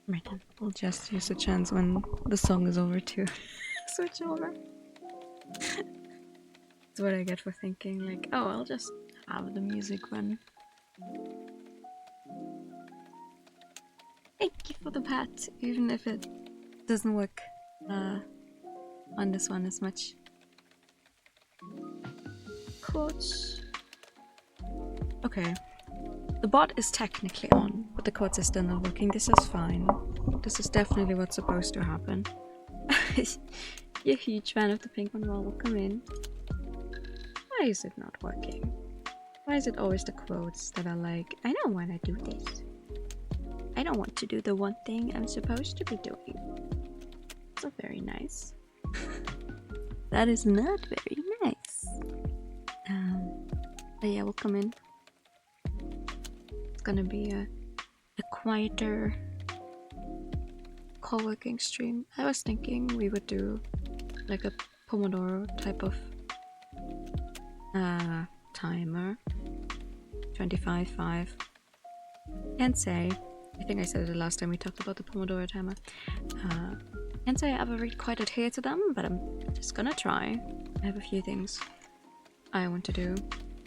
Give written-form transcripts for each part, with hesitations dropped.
Right, we'll just use a chance when the song is over to switch over. That's what I get for thinking, like, oh, I'll just have the music run. Thank you for the pat, even if it doesn't work on this one as much. Quotes. Okay. The bot is technically on, but the quotes are still not working. This is fine. This is definitely what's supposed to happen. You're a huge fan of the pink one. Well, welcome in. Why is it not working? Why is it always the quotes that are like, I don't want to do this. I don't want to do the one thing I'm supposed to be doing. It's not very nice. That is not very nice. But yeah, welcome in. It's gonna be a quieter co-working stream. I was thinking we would do like a Pomodoro type of timer. 25-5. Can't say. I think I said it the last time we talked about the Pomodoro timer. Can't say I ever quite adhere to them, but I'm just gonna try. I have a few things I want to do,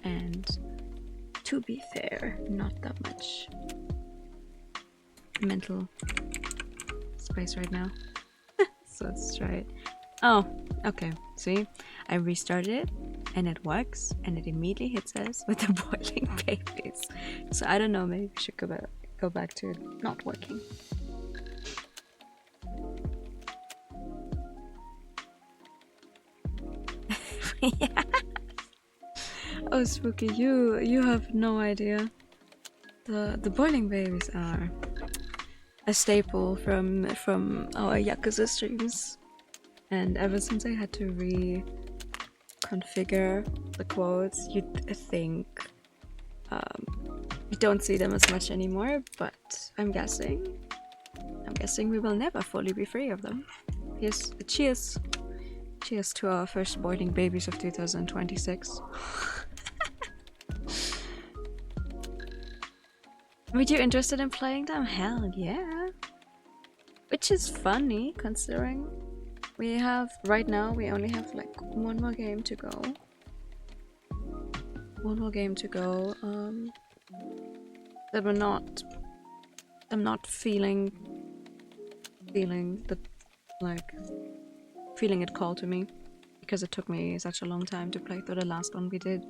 and to be fair, not that much mental space right now. So let's try it. Oh, okay. See, I restarted it and it works, and it immediately hits us with the boiling babies. So I don't know, maybe we should go back to it not working. Yeah. Oh, Spooky, you have no idea. The boiling babies are a staple from our Yakuza streams, and ever since I had to reconfigure the quotes, you'd think we don't see them as much anymore. But I'm guessing we will never fully be free of them. Here's a cheers. Cheers to our first boiling babies of 2026. Were you interested in playing them? Hell yeah. Which is funny considering right now we only have like one more game to go. that I'm not feeling the, like, feeling it call to me, because it took me such a long time to play through the last one we did.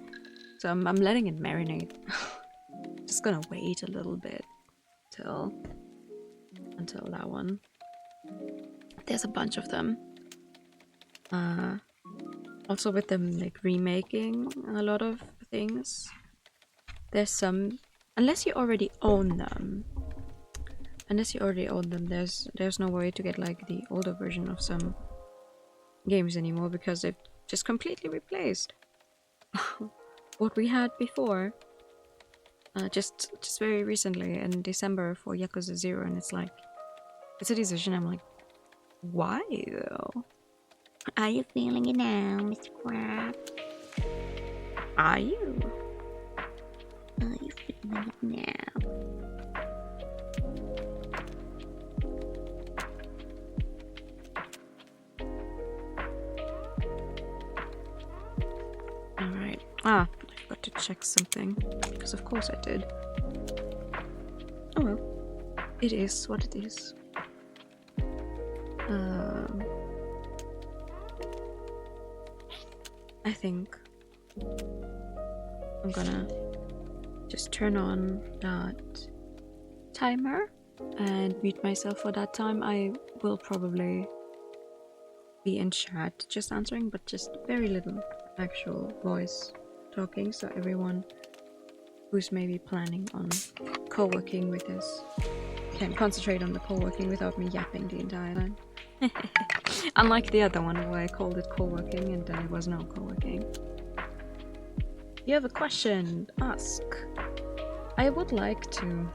So I'm letting it marinate. Just gonna wait a little bit until that one. There's a bunch of them. Also with them like remaking a lot of things, there's some, unless you already own them, there's no way to get like the older version of some games anymore, because they've just completely replaced what we had before. Just very recently in December for Yakuza 0, and it's like, it's a decision I'm like, why though? Are you feeling it now, Mr. Crab? Are you? Are you feeling it now? Alright. I forgot to check something. Because of course I did. Oh well. It is what it is. I think I'm gonna just turn on that timer and mute myself for that time. I will probably be in chat just answering, but just very little actual voice talking, so everyone who's maybe planning on co-working with us can concentrate on the co-working without me yapping the entire time. Unlike the other one where I called it co-working and then it was no co-working. You have a question? Ask. I would like to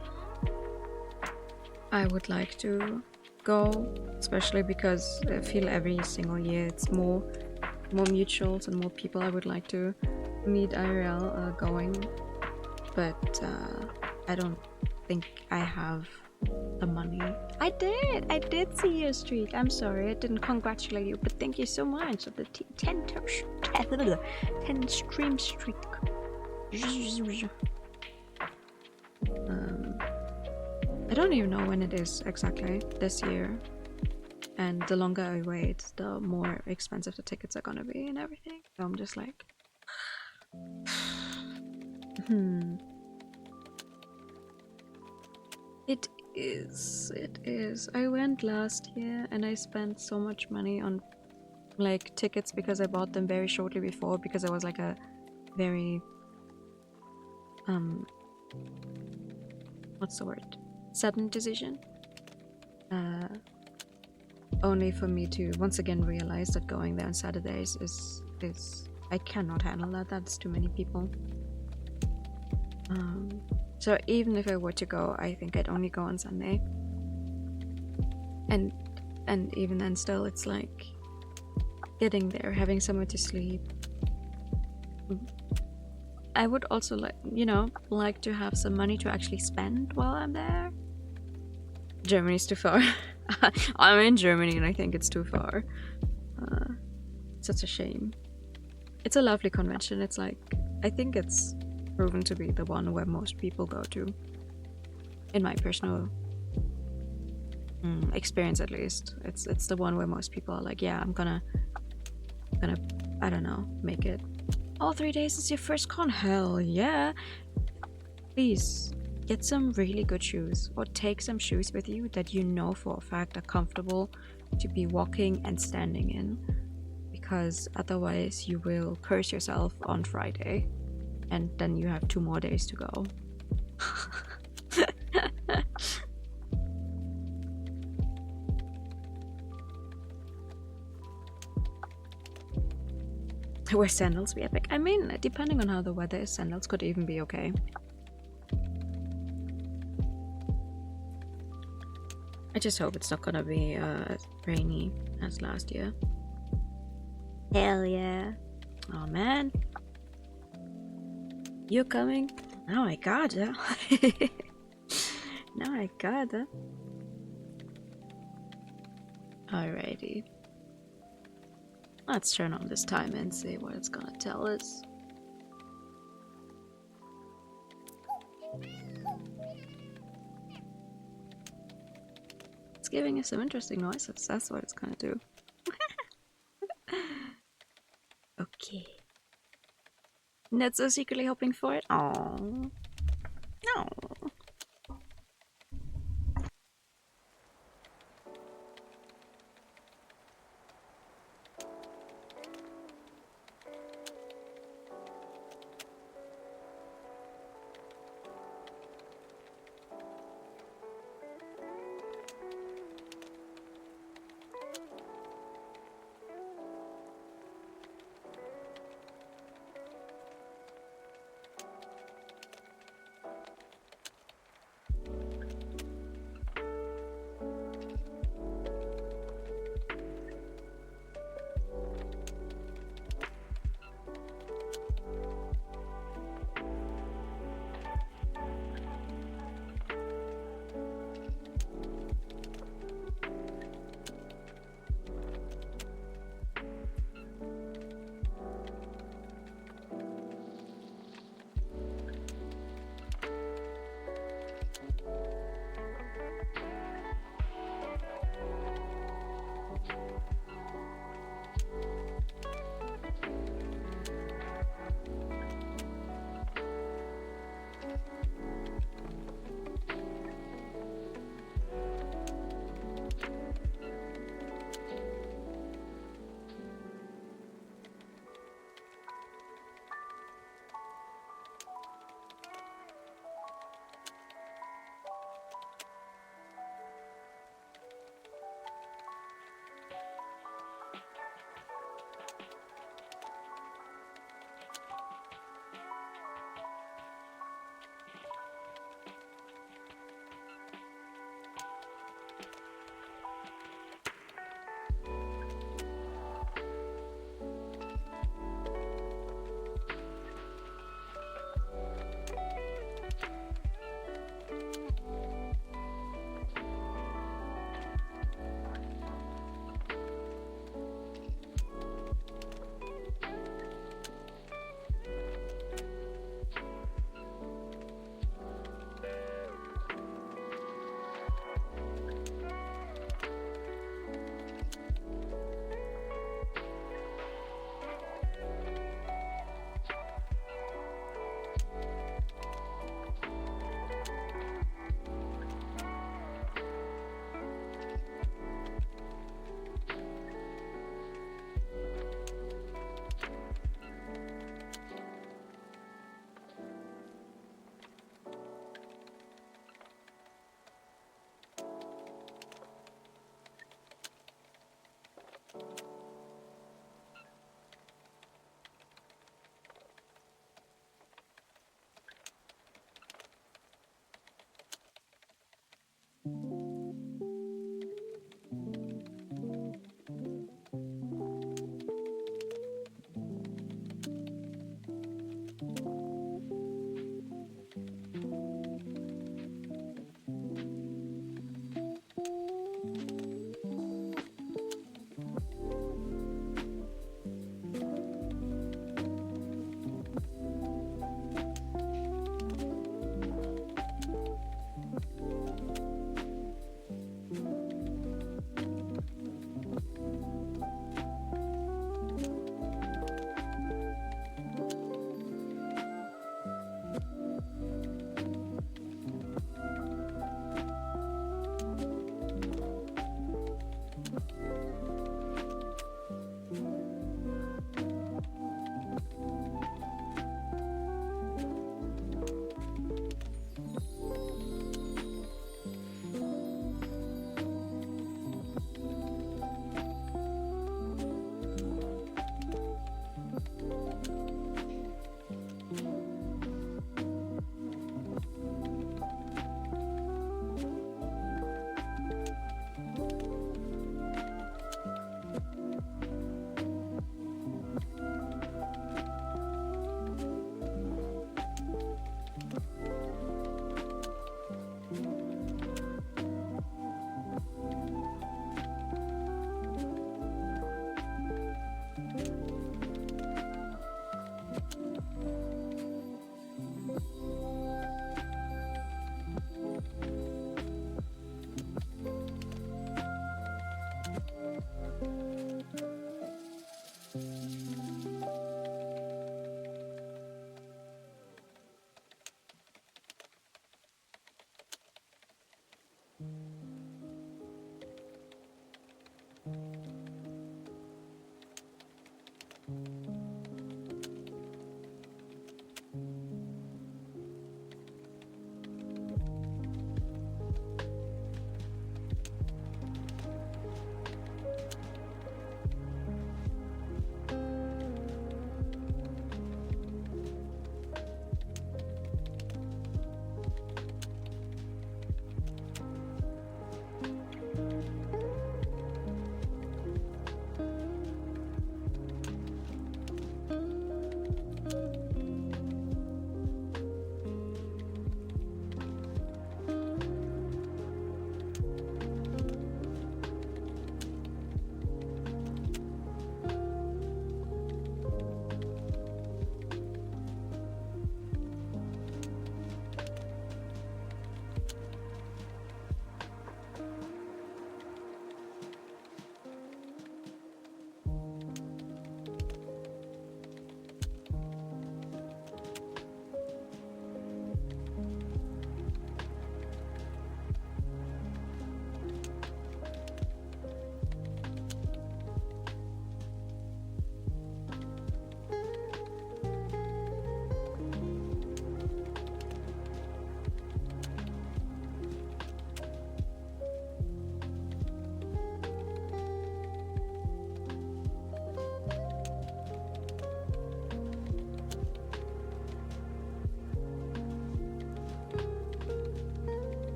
go, especially because I feel every single year it's more mutuals and more people I would like to meet IRL going, but I don't think I have the money. I did see your streak. I'm sorry I didn't congratulate you, but thank you so much for the 10 stream streak. I don't even know when it is exactly this year, and the longer I wait, the more expensive the tickets are gonna be and everything. So I'm just like, It is. I went last year and I spent so much money on like tickets because I bought them very shortly before, because it was like a very what's the word? Sudden decision. Only for me to once again realize that going there on Saturdays is I cannot handle that. That's too many people. So even if I were to go, I think I'd only go on Sunday. And even then still, it's like getting there, having somewhere to sleep. I would also like to have some money to actually spend while I'm there. Germany's too far. I'm in Germany and I think it's too far. Such a shame. It's a lovely convention. It's like, I think it's proven to be the one where most people go to, in my personal experience at least. It's the one where most people are like, yeah, I'm gonna I don't know, make it. All 3 days is your first con? Hell yeah. Please get some really good shoes, or take some shoes with you that you know for a fact are comfortable to be walking and standing in, because otherwise you will curse yourself on Friday and then you have 2 more days to go. Wear sandals be epic. I mean, depending on how the weather is, sandals could even be okay. I just hope it's not gonna be rainy as last year. Hell yeah. Oh man. You're coming? Now I gotta. Now I gotta. Alrighty. Let's turn on this timer and see what it's gonna tell us. it's giving us some interesting noises. That's what it's gonna do. Okay. Ned's so secretly hoping for it. Oh. No.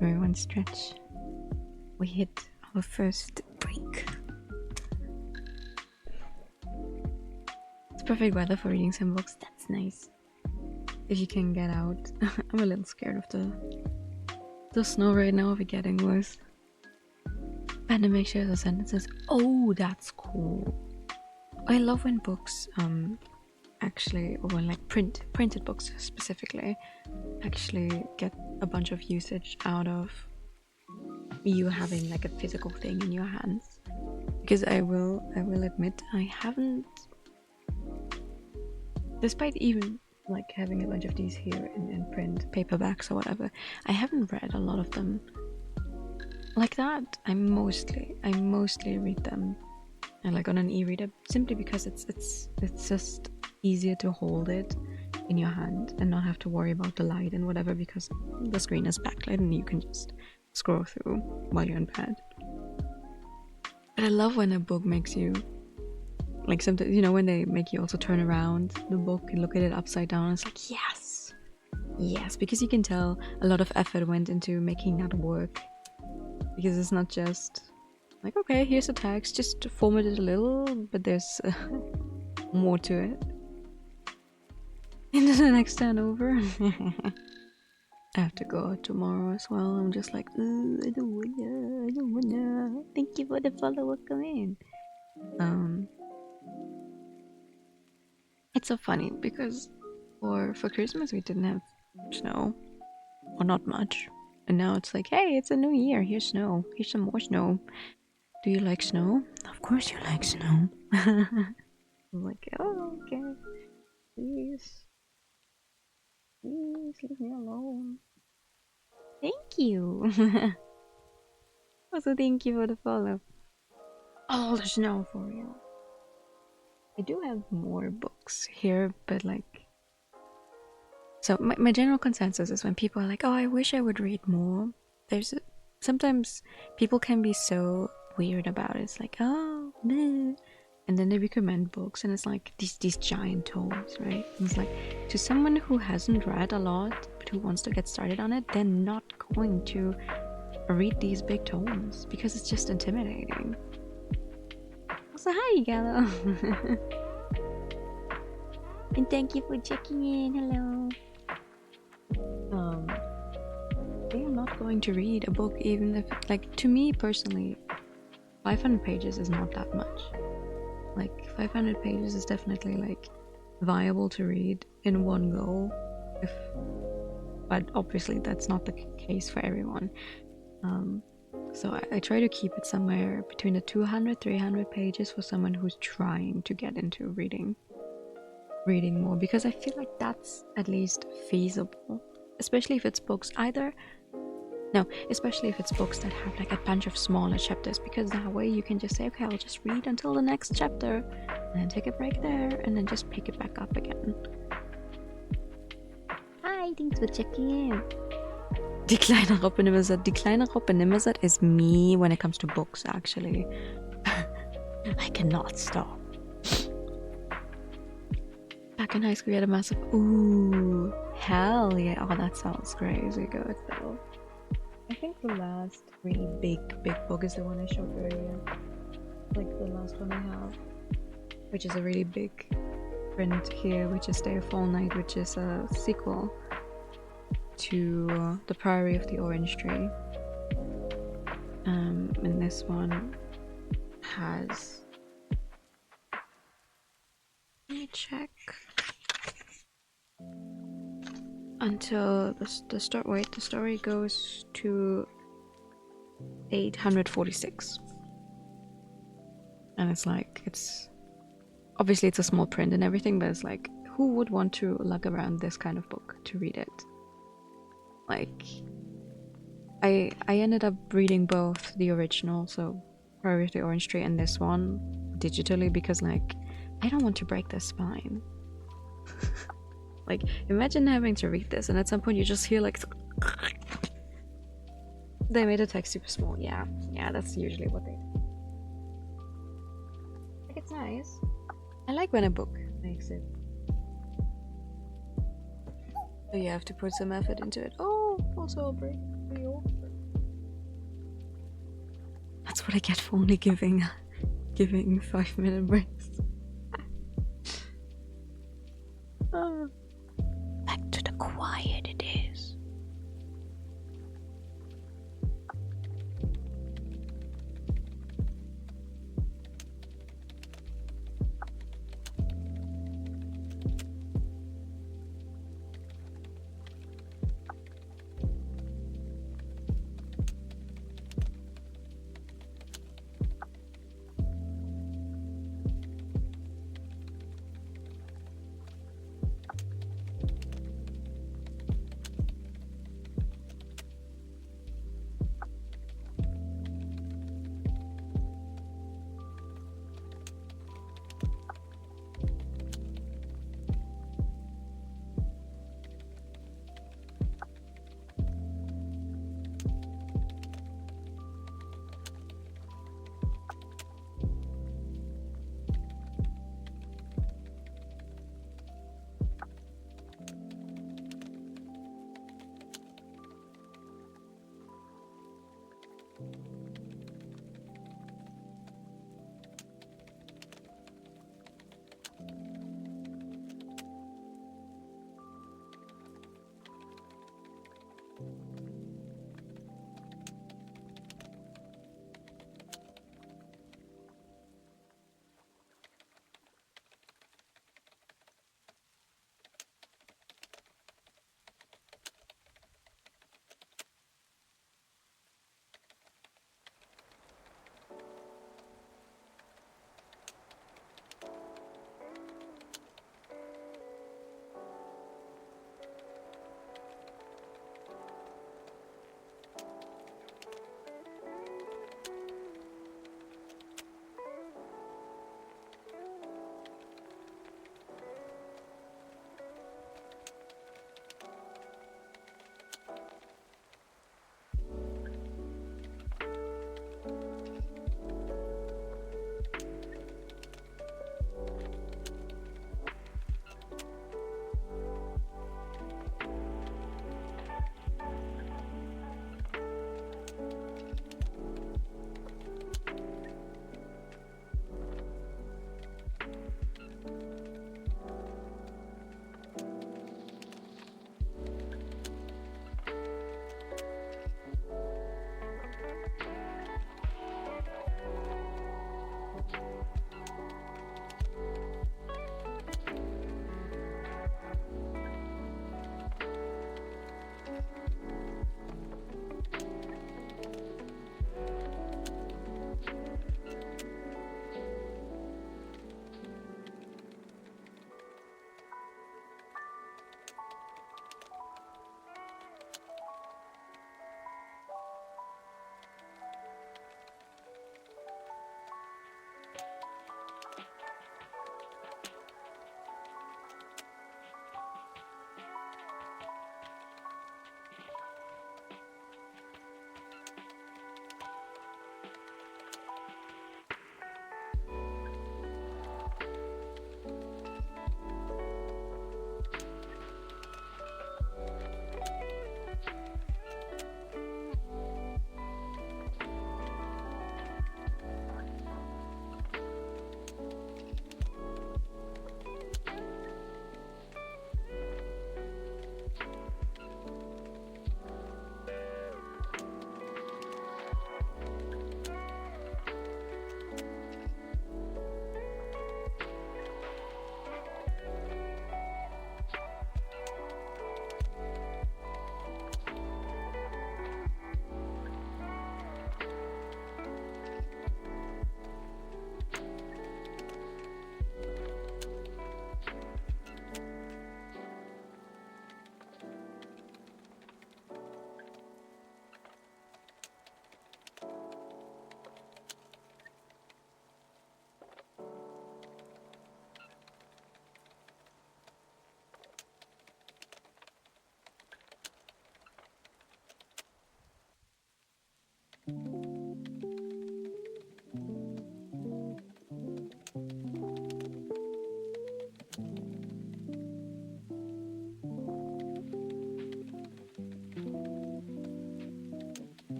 Everyone stretch. We hit our first break. It's perfect weather for reading some books. That's nice. If you can get out. I'm a little scared of the snow right now. If it's getting worse. And to make sure the sentences. Oh, that's cool. I love when books actually, or when like printed books specifically, actually get a bunch of usage out of you having like a physical thing in your hands. Because I will admit I haven't, despite even like having a bunch of these here in print paperbacks or whatever, I haven't read a lot of them like that. I mostly read them and like on an e-reader, simply because it's just easier to hold it in your hand and not have to worry about the light and whatever, because the screen is backlit and you can just scroll through while you're in bed. But I love when a book makes you, like, sometimes, you know, when they make you also turn around the book and look at it upside down. It's like, yes, because you can tell a lot of effort went into making that work, because it's not just like, okay, here's the text, just format it a little, but there's more to it. Into the next turnover. I have to go out tomorrow as well. I'm just like, I don't wanna. Thank you for the follow. Welcome in. It's so funny because for Christmas we didn't have snow, or not much, and now it's like, hey, it's a new year. Here's snow. Here's some more snow. Do you like snow? Of course you like snow. I'm like, oh, okay. Please leave me alone. Thank you. Also, thank you for the follow. All the snow for you. I do have more books here, but like, so my general consensus is when people are like, oh, I wish I would read more. Sometimes people can be so weird about it. It's like, oh, meh. And then they recommend books, and it's like these giant tomes, right? And it's like, to someone who hasn't read a lot but who wants to get started on it, they're not going to read these big tomes because it's just intimidating. So hi, Gallo. And thank you for checking in. Hello. They are not going to read a book, even if, like, to me personally, 500 pages is not that much. Like, 500 pages is definitely like viable to read in one go, but obviously that's not the case for everyone. So I try to keep it somewhere between the 200-300 pages for someone who's trying to get into reading more, because I feel like that's at least feasible, especially if it's books especially if it's books that have like a bunch of smaller chapters, because that way you can just say, okay, I'll just read until the next chapter and then take a break there and then just pick it back up again. Hi, thanks for checking in. Die kleine Robbe Nimmersatt. Die kleine Robbe Nimmersatt is me when it comes to books, actually. I cannot stop. Back in high school we had a massive, ooh, hell yeah. Oh, that sounds crazy good though. I think the last really big book is the one I showed earlier. Like the last one I have, which is a really big print here, which is Day of All Night, which is a sequel to The Priory of the Orange Tree. And this one has, let me check, until the story goes to 846, and it's like, Obviously it's a small print and everything, but it's like, who would want to lug around this kind of book to read it? Like, I ended up reading both the original, so Priory of the Orange Tree, and this one digitally because, like, I don't want to break their spine. Like, imagine having to read this and at some point you just hear like they made the text super small. Yeah, that's usually what they do. Like, it's nice. I like when a book makes it. But you have to put some effort into it. Oh, also Aubrey. That's what I get for only giving 5-minute breaks. Back to the quiet it is.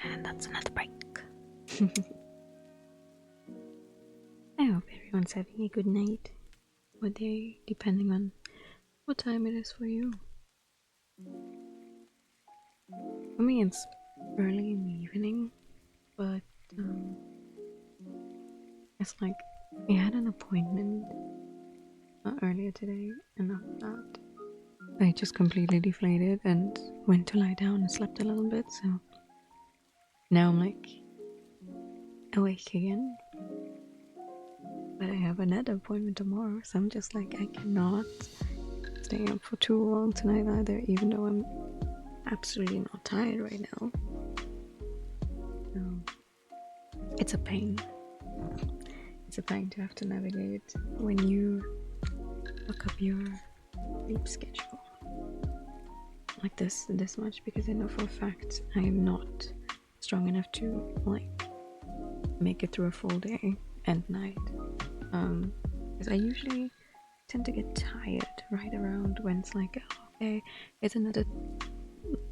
And that's another break. I hope everyone's having a good night or day, depending on what time it is for you. For me, it's early in the evening, but it's like I had an appointment earlier today, and after that, I just completely deflated and went to lie down and slept a little bit. So now I'm like awake again, but I have another appointment tomorrow, so I'm just like, I cannot stay up for too long tonight either, even though I'm absolutely not tired right now. So it's a pain. It's disappointing to have to navigate when you look up your sleep schedule like this much, because I know for a fact I am not strong enough to like make it through a full day and night. Because I usually tend to get tired right around when it's like, oh, okay, it's another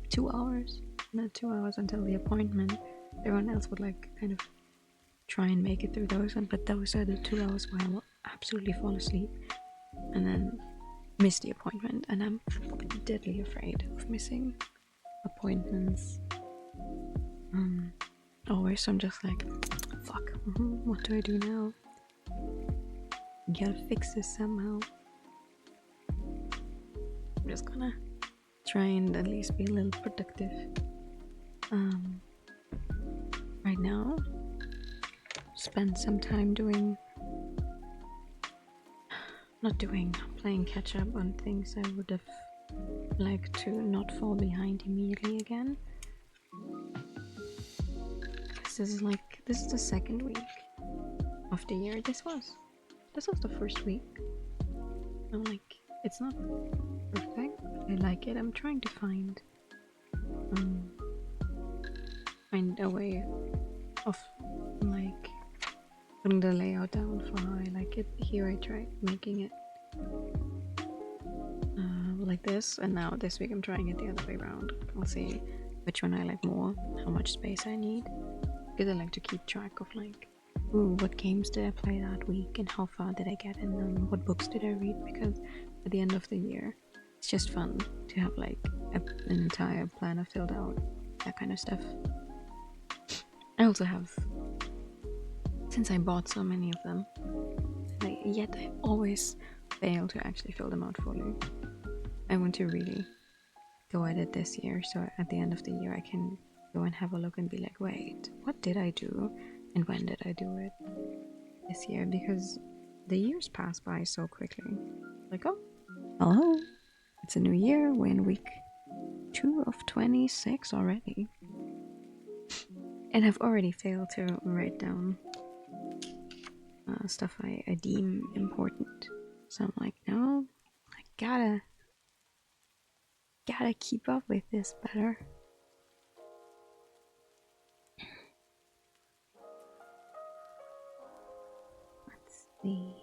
2 hours until the appointment. Everyone else would like kind of try and make it through those ones, but those are the 2 hours where I will absolutely fall asleep and then miss the appointment, and I'm deadly afraid of missing appointments. Always, so I'm just like, fuck, what do I do now? Gotta fix this somehow. I'm just gonna try and at least be a little productive. Right now, spend some time playing catch up on things I would have liked to not fall behind immediately again. This is the second week of the year. This was the first week. I'm like, it's not perfect. I like it. I'm trying to find a way of like putting the layout down for how I like it. Here I tried making it like this, and now this week I'm trying it the other way around. I'll see which one I like more, how much space I need, because I like to keep track of like, ooh, what games did I play that week and how far did I get in them, what books did I read, because at the end of the year it's just fun to have like an entire planner filled out, that kind of stuff. I also have, since I bought so many of them, yet I always fail to actually fill them out fully. I want to really go at it this year, so at the end of the year I can go and have a look and be like, wait, what did I do and when did I do it this year? Because the years pass by so quickly. Like, oh, hello, it's a new year, we're in week 2 of 26 already. And I've already failed to write down stuff I deem important. So I'm like, no, I gotta keep up with this better. Let's see.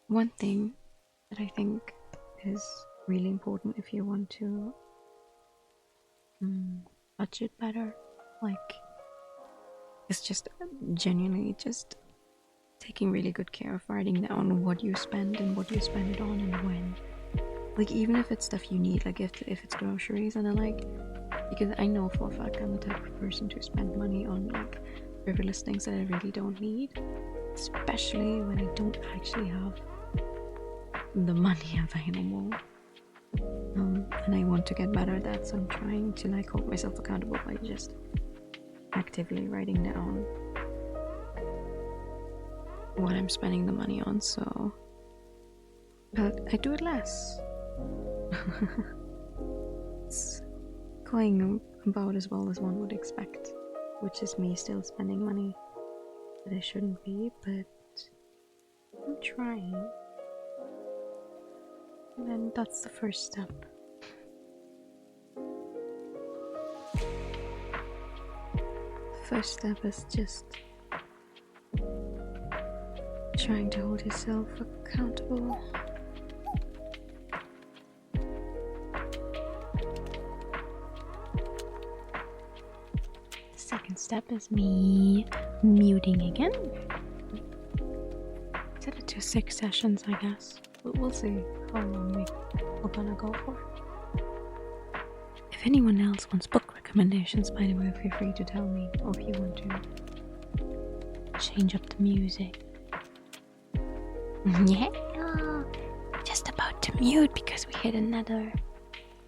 One thing that I think is really important if you want to budget better, like, it's just genuinely just taking really good care of writing down what you spend and what you spend it on and when. Like, even if it's stuff you need, like if it's groceries, and I like, because I know for a fact I'm the type of person to spend money on like frivolous things that I really don't need, especially when I don't actually have the money available. And I want to get better at that, so I'm trying to like hold myself accountable by just actively writing down what I'm spending the money on. So, but I do it less. It's going about as well as one would expect, which is me still spending money that I shouldn't be, but I'm trying. And then that's the first step. First step is just trying to hold yourself accountable. The second step is me muting again. Set it to 6 sessions, I guess. We'll see how long we're gonna go for. If anyone else wants book recommendations, by the way, feel free to tell me, or if you want to change up the music. Yeah, just about to mute because we hit another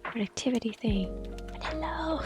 productivity thing. But hello.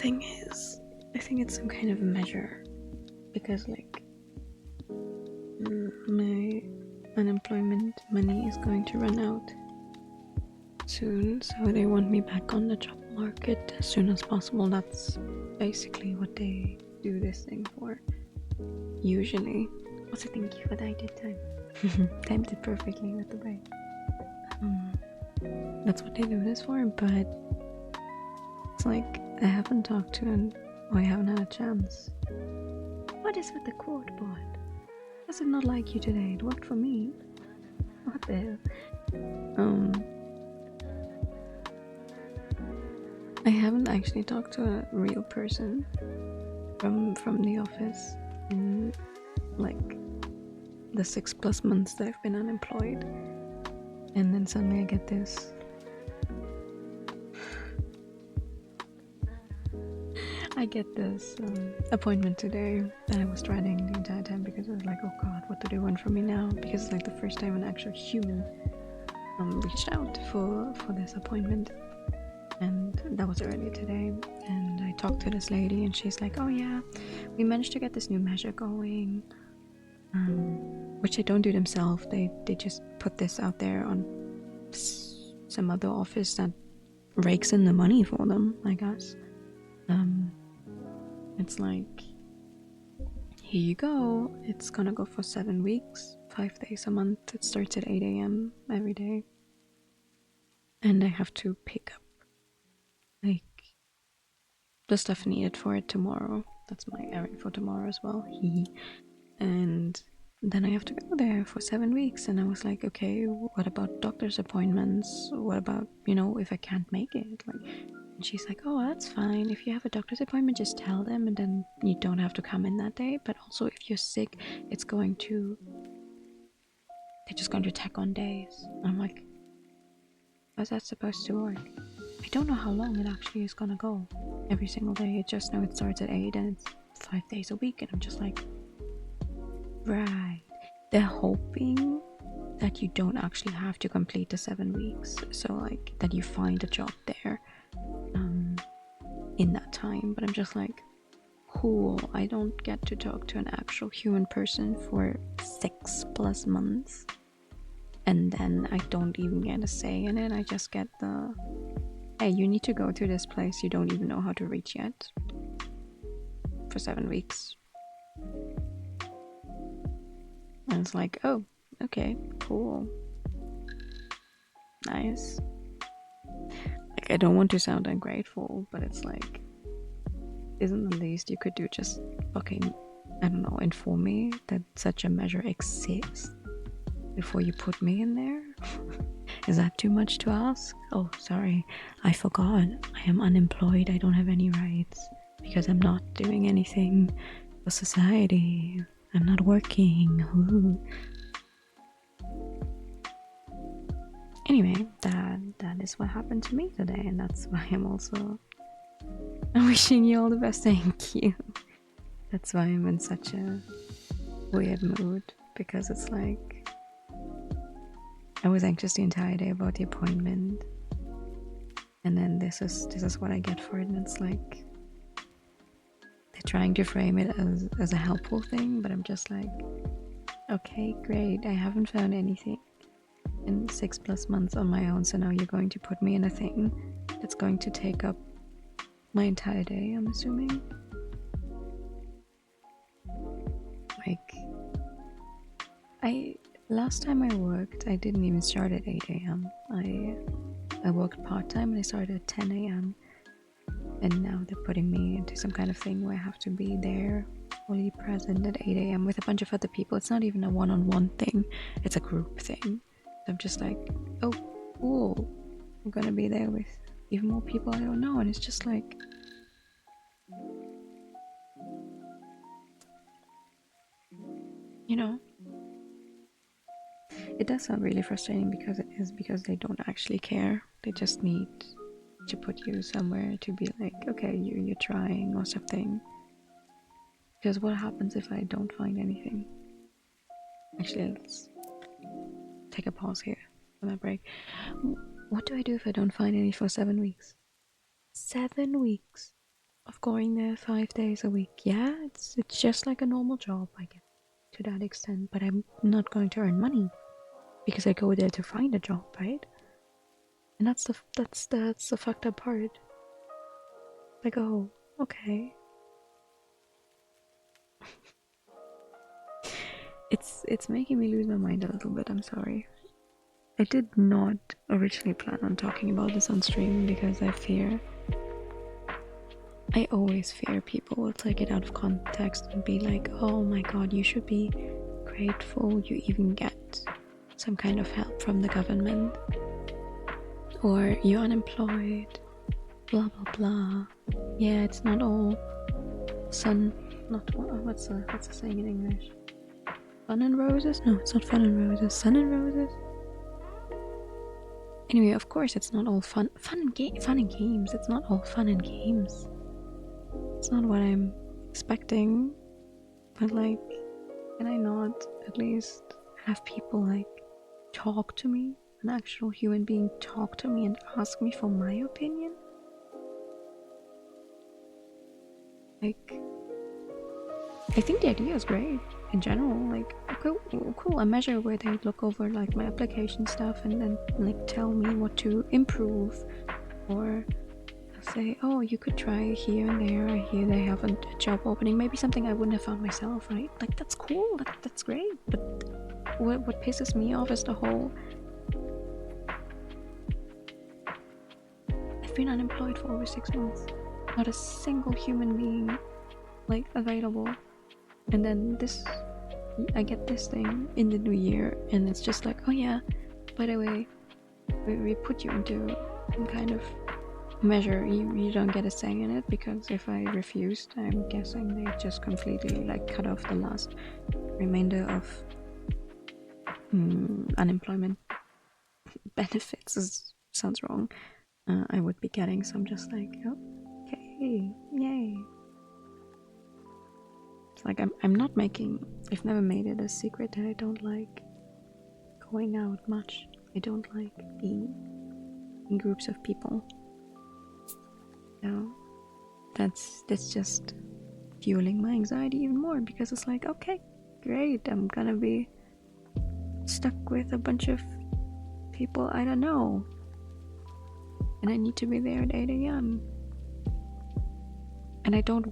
thing is, I think it's some kind of measure, because like my unemployment money is going to run out soon, so they want me back on the job market as soon as possible. That's basically what they do this thing for, usually. Also, thank you for the idea time. Timed it perfectly with the break. That's what they do this for, but it's like I haven't talked to him, or I haven't had a chance. What is with the quote bot? Does it not like you today? It worked for me. What the hell? I haven't actually talked to a real person from the office in like the 6+ months that I've been unemployed, and then suddenly I get this. I get this appointment today that I was dreading the entire time, because I was like, oh god, what do they want from me now? Because it's like the first time an actual human reached out for this appointment, and that was earlier today. And I talked to this lady, and she's like, oh yeah, we managed to get this new measure going, which they don't do themselves. They just put this out there on some other office that rakes in the money for them, I guess. It's like, here you go, it's gonna go for 7 weeks, 5 days a month. It starts at 8 a.m. every day, and I have to pick up like the stuff needed for it tomorrow. That's my errand for tomorrow as well. And then I have to go there for 7 weeks, and I was like, okay, what about doctor's appointments? What about, if I can't make it? And she's like, oh, that's fine. If you have a doctor's appointment, just tell them, and then you don't have to come in that day. But also, if you're sick, they're just going to tack on days. And I'm like, how's that supposed to work? I don't know how long it actually is gonna go every single day. I just know it starts at 8 and it's 5 days a week, and I'm just like, right. They're hoping that you don't actually have to complete the 7 weeks, so like that you find a job there in that time. But I'm just like, cool, I don't get to talk to an actual human person for 6+ months, and then I don't even get a say in it. I just get the, hey, you need to go to this place you don't even know how to reach yet for 7 weeks. And it's like, oh, okay, cool, nice. Like, I don't want to sound ungrateful, but it's like, isn't the least you could do just fucking, I don't know, inform me that such a measure exists before you put me in there? Is that too much to ask? Oh, sorry, I forgot. I am unemployed. I don't have any rights because I'm not doing anything for society. I'm not working. Ooh. Anyway, that is what happened to me today, and that's why I'm also wishing you all the best. Thank you. That's why I'm in such a weird mood, because it's like I was anxious the entire day about the appointment, and then this is what I get for it, and it's like they're trying to frame it as a helpful thing, but I'm just like, okay, great, I haven't found anything in 6+ months on my own, so now you're going to put me in a thing that's going to take up my entire day, I'm assuming. Like, last time I worked, I didn't even start at 8 a.m. I worked part-time and I started at 10 a.m. and now they're putting me into some kind of thing where I have to be there fully present at 8 a.m. with a bunch of other people. It's not even a one-on-one thing, it's a group thing. So I'm just like, oh, cool, I'm gonna be there with even more people I don't know, and it's just like, it does sound really frustrating, because they don't actually care. They just need to put you somewhere to be like, okay, you're trying or something. Because what happens if I don't find anything? Actually, let's take a pause here for that break. What do I do if I don't find any for 7 weeks? 7 weeks. of going there 5 days a week. Yeah, it's just like a normal job, I guess, to that extent. But I'm not going to earn money because I go there to find a job, right? And that's the fucked up part. Like, oh, okay. It's making me lose my mind a little bit. I'm sorry. I did not originally plan on talking about this on stream because I always fear people will take it out of context and be like, oh my god, you should be grateful you even get some kind of help from the government. Or you're unemployed, blah blah blah. Yeah, it's not all what's the saying in English? Fun and roses? No, it's not fun and roses. Sun and roses? Anyway, of course it's not all fun and games. It's not all fun and games. It's not what I'm expecting. But like, can I not at least have people like talk to me? An actual human being talk to me and ask me for my opinion? Like, I think the idea is great in general. Like, cool, a measure where they look over like my application stuff and then like tell me what to improve, or say, oh, you could try here and there. I hear they have a job opening, maybe something I wouldn't have found myself, right? Like, that's cool, that's great. But what pisses me off is the whole, I've been unemployed for over 6 months, not a single human being like available, and then I get this thing in the new year and it's just like, oh yeah, by the way, we put you into some kind of measure. You don't get a say in it, because if I refused, I'm guessing they just completely like cut off the last remainder of unemployment benefits. Sounds wrong. I would be getting some, just like, oh, okay, yay. It's like I'm not making, I've never made it a secret that I don't like going out much. I don't like being in groups of people. So that's just fueling my anxiety even more, because it's like, okay, great, I'm gonna be stuck with a bunch of people I don't know, and I need to be there at 8 a.m. and I don't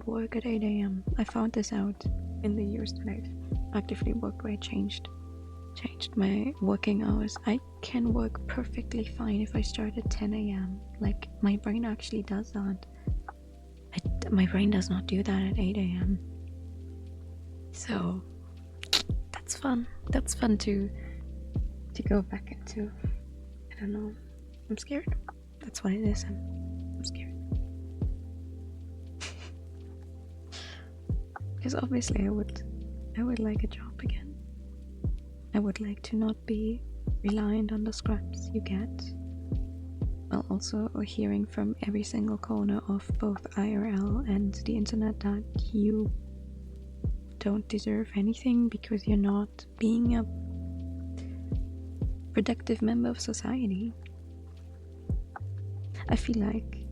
work at 8 a.m. I found this out in the years that I've actively worked, where I changed my working hours. I can work perfectly fine if I start at 10 a.m. Like, my brain actually does that. My brain does not do that at 8 a.m. So that's fun. That's fun to go back into. I don't know. I'm scared. That's what it is. I'm scared. Because obviously I would like a job again. I would like to not be reliant on the scraps you get, while also hearing from every single corner of both IRL and the internet that you don't deserve anything because you're not being a productive member of society. I feel like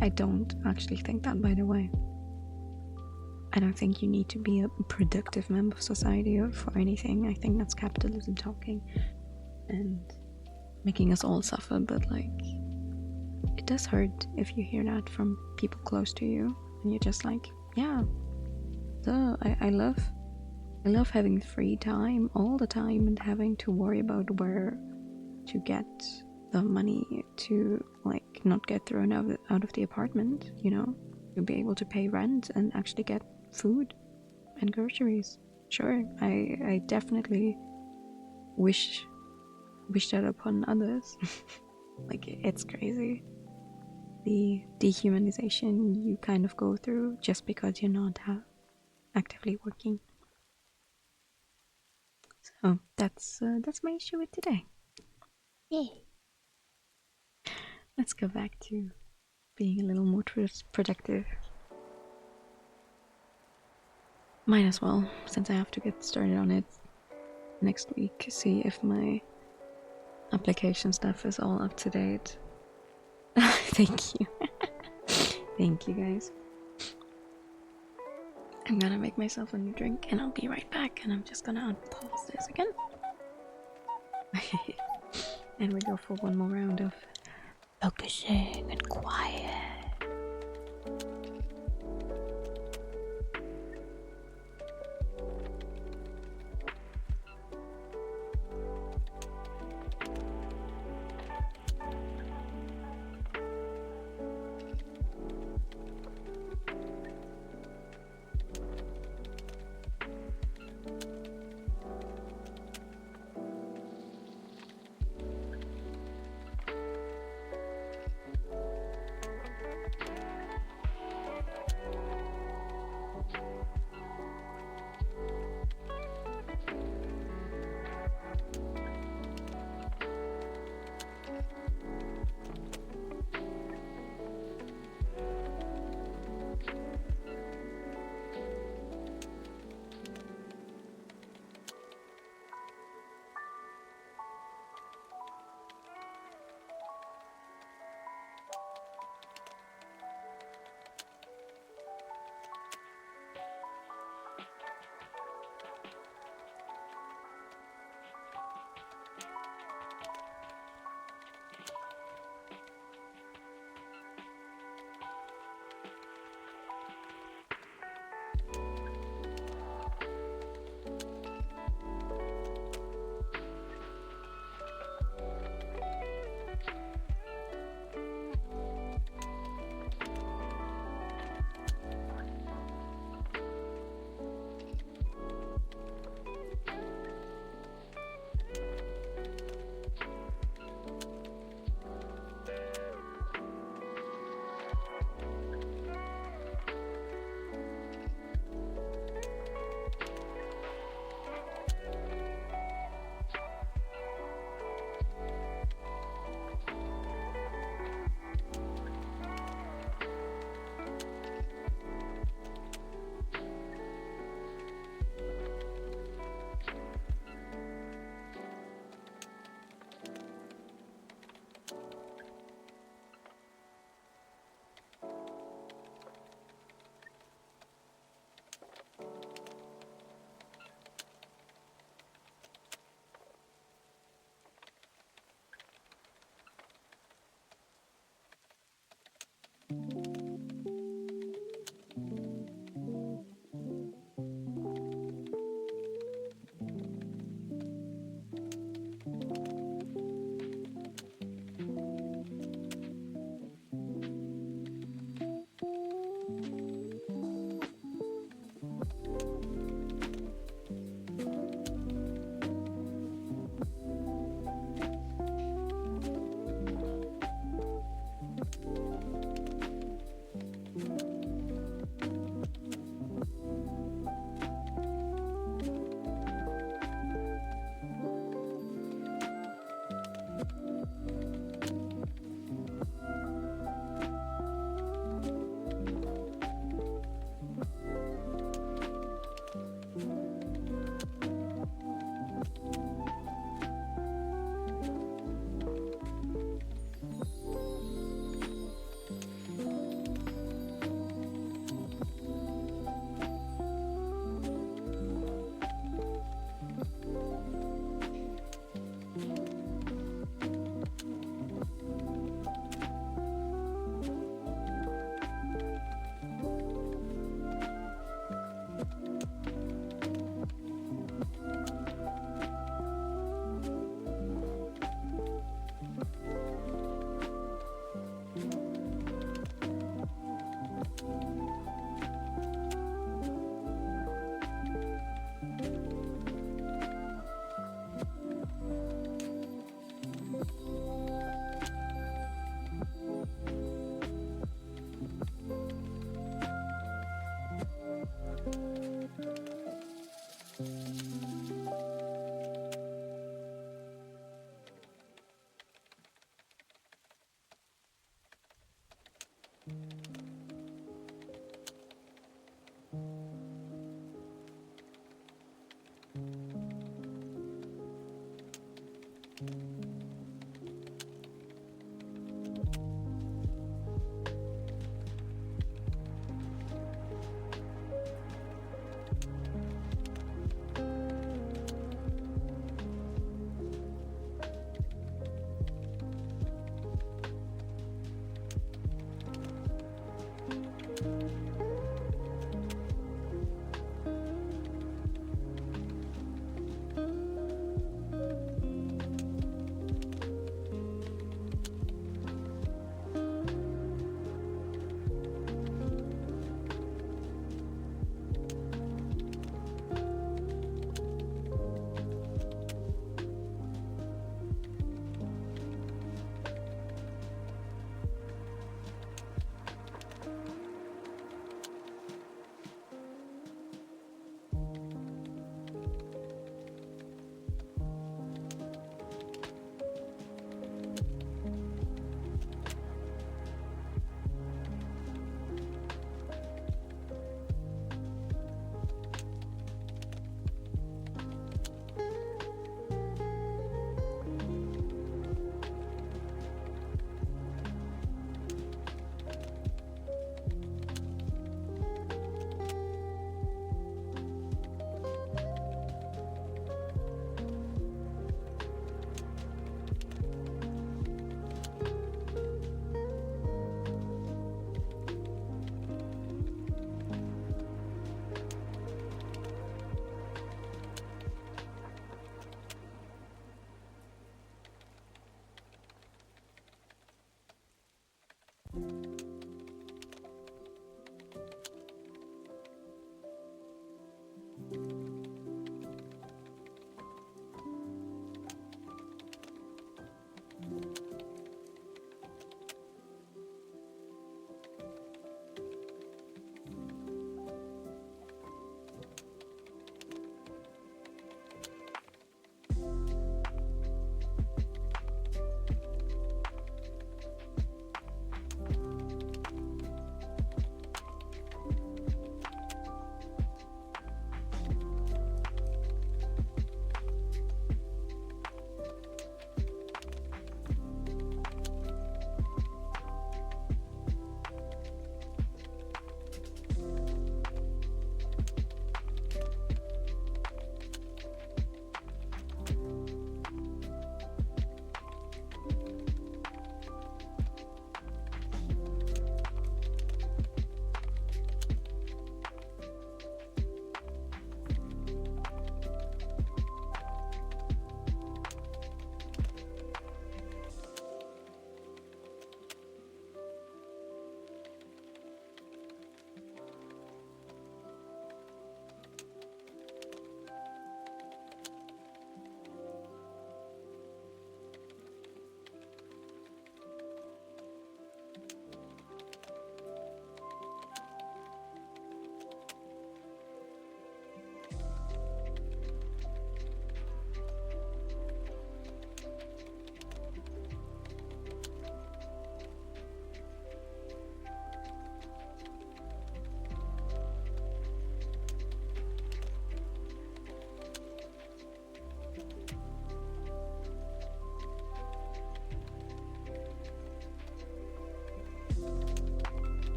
I don't actually think that, by the way. I don't think you need to be a productive member of society or for anything. I think that's capitalism talking and making us all suffer. But like, it does hurt if you hear that from people close to you, and you're just like, yeah, duh, I love having free time all the time and having to worry about where to get the money to like not get thrown out of the apartment, you know, to be able to pay rent and actually get food and groceries. Sure, I definitely wish that upon others. Like, it's crazy, the dehumanization you kind of go through just because you're not actively working. So that's my issue with today. Yay. Let's go back to being a little more productive. Might as well, since I have to get started on it next week. See if my application stuff is all up to date. Thank you. Thank you, guys. I'm gonna make myself a new drink and I'll be right back, and I'm just gonna unpause this again. And we go for one more round of focusing and quiet.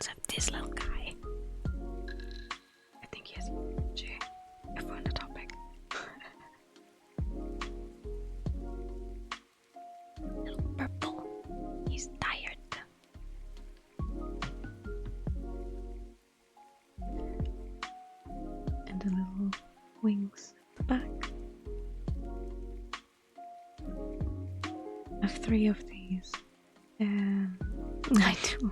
What's up, this little guy? I think he has J. I found a topic. Little purple. He's tired. And the little wings at the back. I have 3 of these. And I do.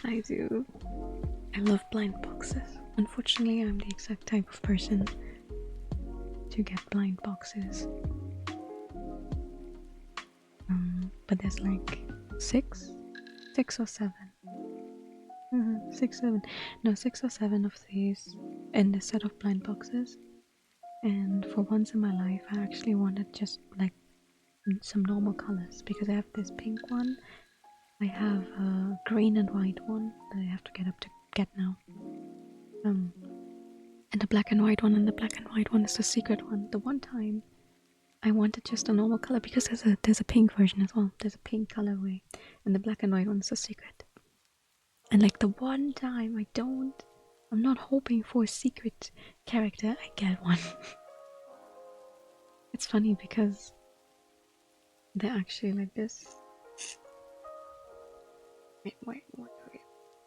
I love blind boxes. Unfortunately, I'm the exact type of person to get blind boxes. But there's like 6 or 7. 6 or 7 of these in this set of blind boxes. And for once in my life, I actually wanted just like some normal colors, because I have this pink one, I have a green and white one that I have to get up to get now, and And the black and white one, and the black and white one is the secret one. The one time I wanted just a normal color because there's a pink version as well. There's a pink colorway, and the black and white one is a secret. And like the one time I'm not hoping for a secret character, I get one. It's funny because they're actually like this. Wait,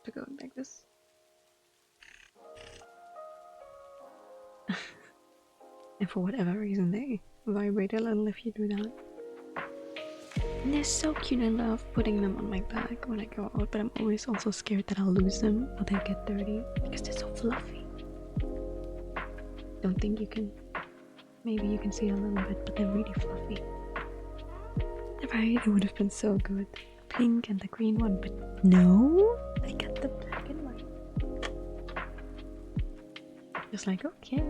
to go like this. And for whatever reason, they vibrate a little if you do that. And they're so cute. I love putting them on my back when I go out, but I'm always also scared that I'll lose them or they'll get dirty because they're so fluffy. Don't think you can. Maybe you can see a little bit, but they're really fluffy. Right, it would have been so good. The pink and the green one, but no, I got the black and white. Just like, okay.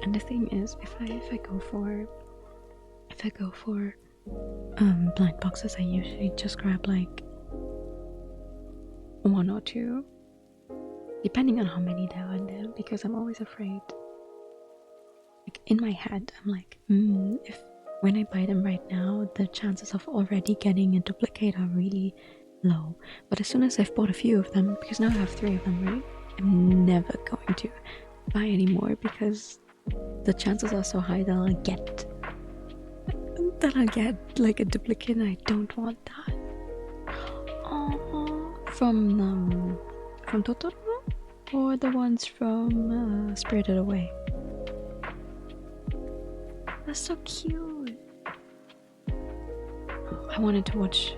And the thing is, if I go for blind boxes, I usually just grab like 1 or 2, depending on how many there are in there, because I'm always afraid. Like in my head, I'm like, if when I buy them right now, the chances of already getting a duplicate are really low. But as soon as I've bought a few of them, because now I have 3 of them, right? I'm never going to buy any more because the chances are so high that I'll get like a duplicate, and I don't want that. From Totoro, or the ones from Spirited Away. That's so cute. I wanted to watch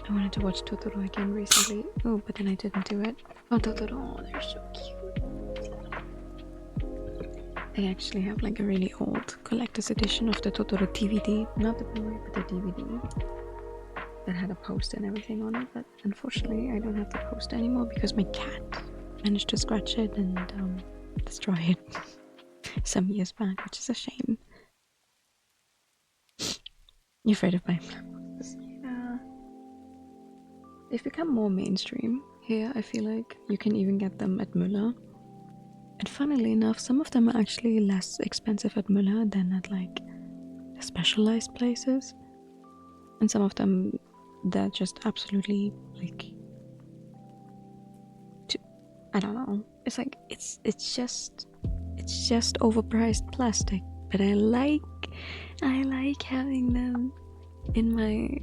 Totoro again recently. Oh, but then I didn't do it. Oh, Totoro, they're so cute. I actually have like a really old collector's edition of the Totoro DVD, not the Blu-ray, but the DVD that had a poster and everything on it. But unfortunately, I don't have the poster anymore because my cat managed to scratch it and destroy it some years back, which is a shame. You're afraid of buying black boxes? Yeah. They've become more mainstream here. I feel like you can even get them at Müller. And funnily enough, some of them are actually less expensive at Müller than at like the specialized places. And some of them, they're just absolutely like, I don't know. It's like it's just overpriced plastic. But I like having them in my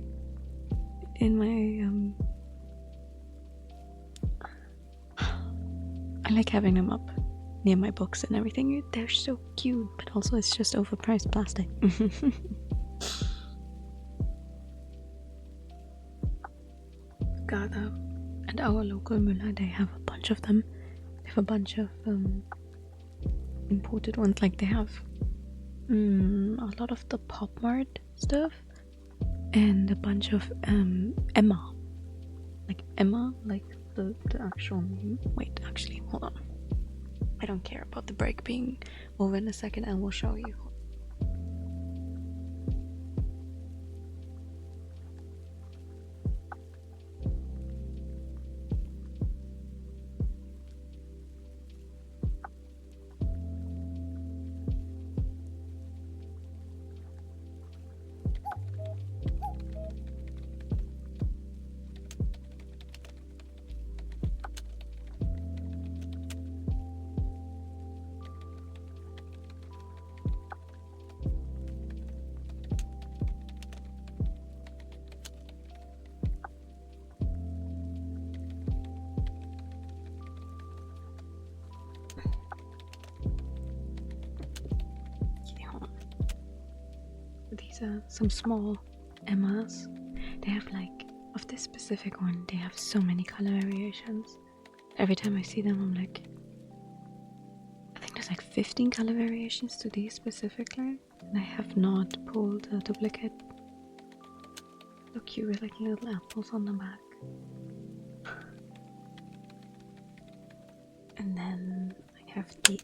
I like having them up near my books and everything. They're so cute, but also it's just overpriced plastic. Gather and our local Müller, they have a bunch of them. They have a bunch of imported ones. Like they have a lot of the Pop Mart stuff and a bunch of Emma, like the actual name. Wait, actually, hold on. I don't care about the break being over in a second, and we'll show you. These are some small Emmas. They have like, of this specific one, they have so many color variations. Every time I see them, I'm like, I think there's like 15 color variations to these specifically, and I have not pulled a duplicate. So cute with like little apples on the back. And then I have the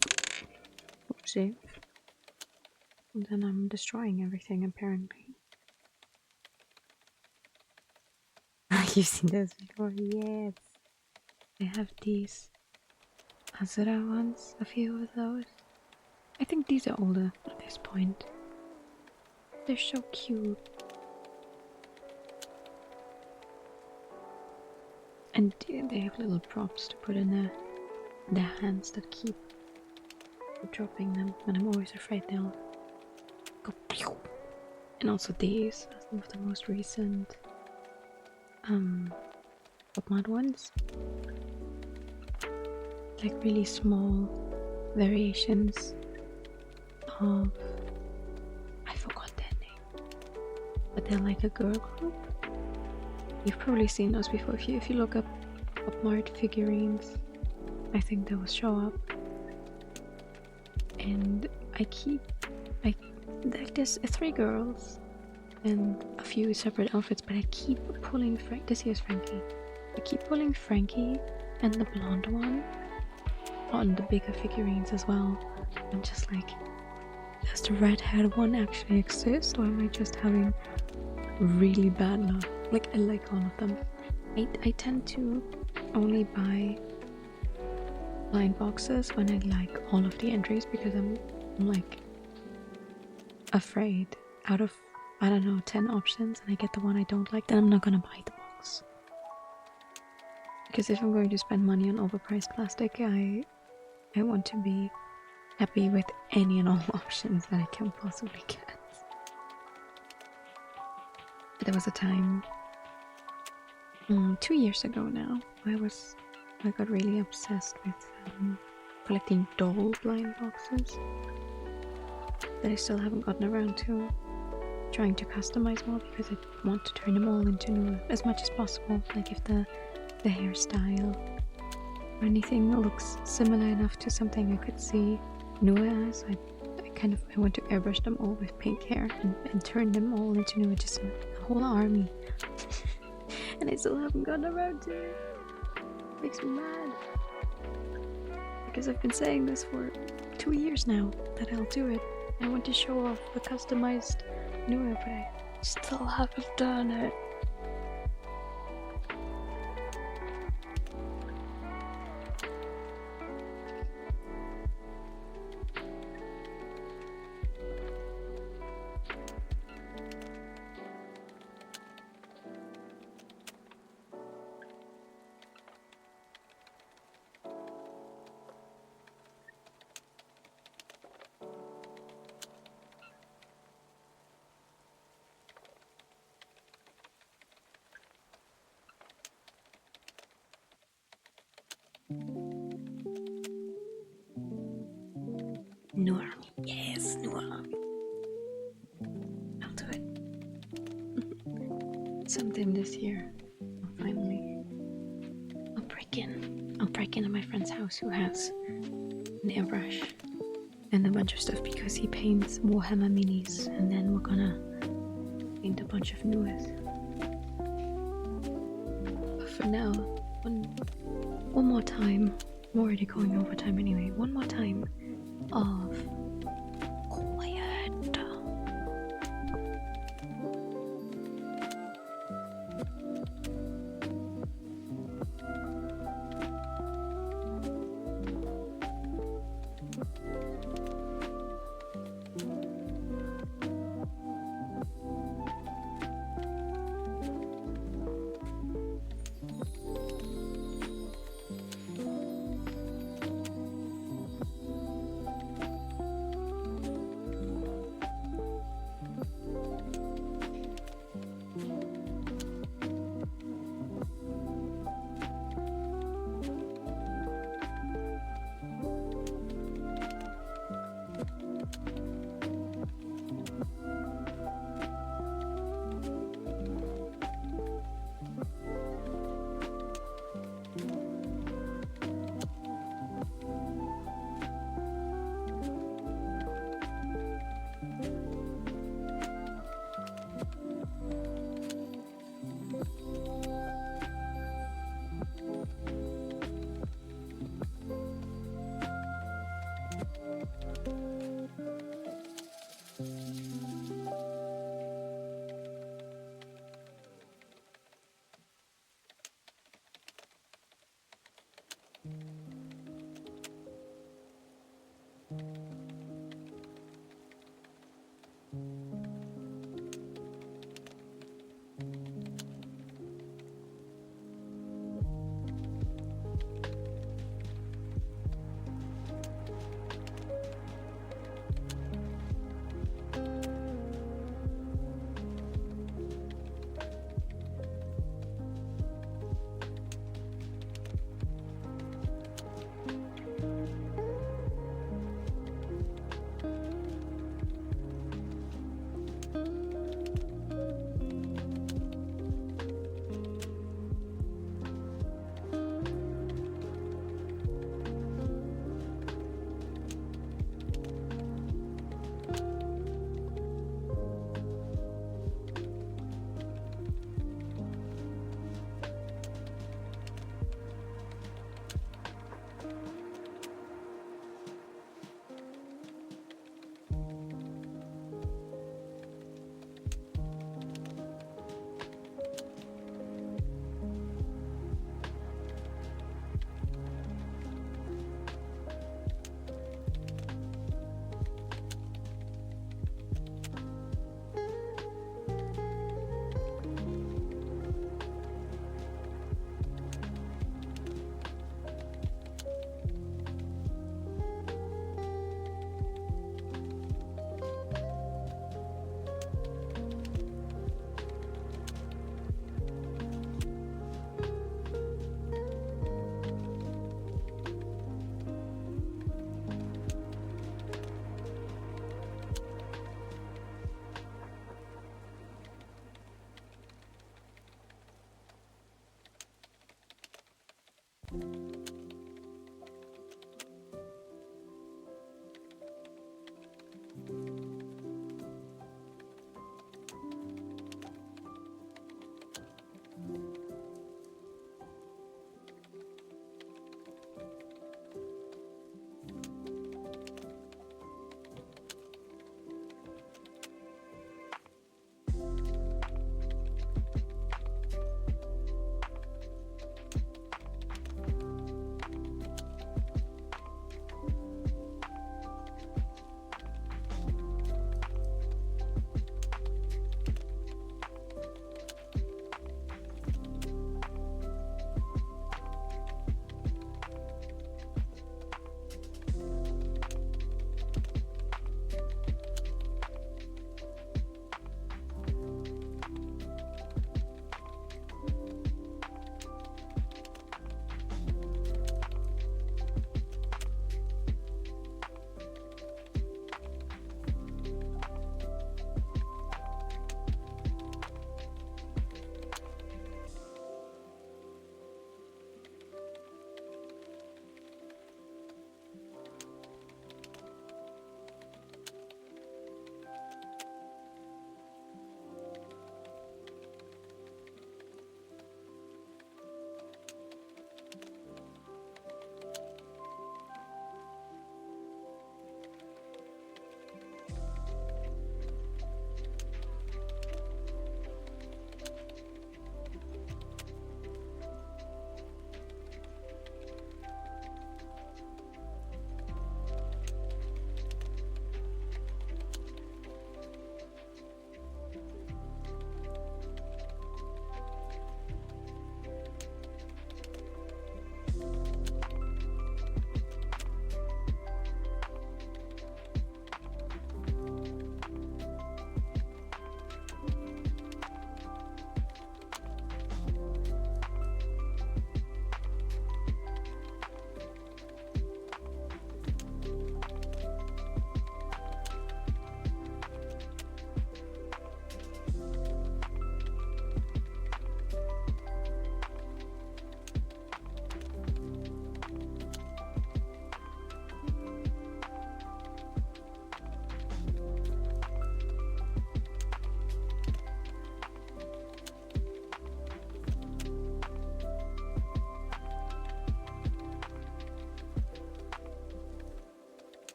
oopsie. And then I'm destroying everything apparently. You've seen those before? Yes. I have these Azura wants a few of those. I think these are older at this point. They're so cute. And they have little props to put in their hands that keep dropping them, and I'm always afraid they'll go pew. And also these are some of the most recent mod ones. Like really small variations of, I forgot their name, but they're like a girl group. You've probably seen those before. If you look up Mart figurines, I think they will show up. And there's 3 girls and a few separate outfits, but I keep pulling this here's Frankie. I keep pulling Frankie and the blonde one on the bigger figurines as well. I'm just like, does the red-haired one actually exist, or am I just having really bad luck? Like, I like all of them. I tend to only buy blind boxes when I like all of the entries, because I'm like afraid out of, I don't know, 10 options and I get the one I don't like, then I'm not gonna buy the box. Because if I'm going to spend money on overpriced plastic, I want to be happy with any and all options that I can possibly get. There was a time 2 years ago now, I got really obsessed with collecting doll blind boxes that I still haven't gotten around to trying to customize more, because I want to turn them all into new as much as possible. Like if the hairstyle or anything looks similar enough to something I could see Nua as, I want to airbrush them all with pink hair and turn them all into Nua, just a whole army. And I still haven't gotten around to it. It makes me mad. Because I've been saying this for 2 years now, that I'll do it. I want to show off the customized Nua, but I still haven't done it. New army, yes, new army. I'll do it. Sometime this year, finally. I'll break in at my friend's house, who has an airbrush and a bunch of stuff, because he paints Warhammer minis, and then we're gonna paint a bunch of Nuas. But for now, one more time. I'm already going over time anyway. One more time of quiet.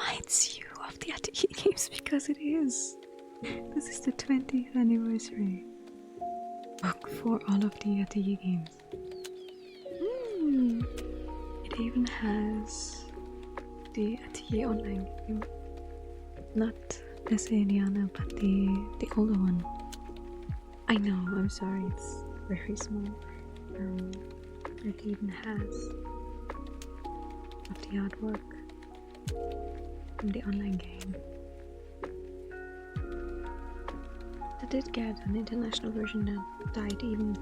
reminds you of the Atelier games because it is. This is the 20th anniversary book for all of the Atelier games. It even has the Atelier online game. Not the Seriana, but the older one. I know, I'm sorry, it's very small. It even has of the artwork from the online game. They did get an international version that died even.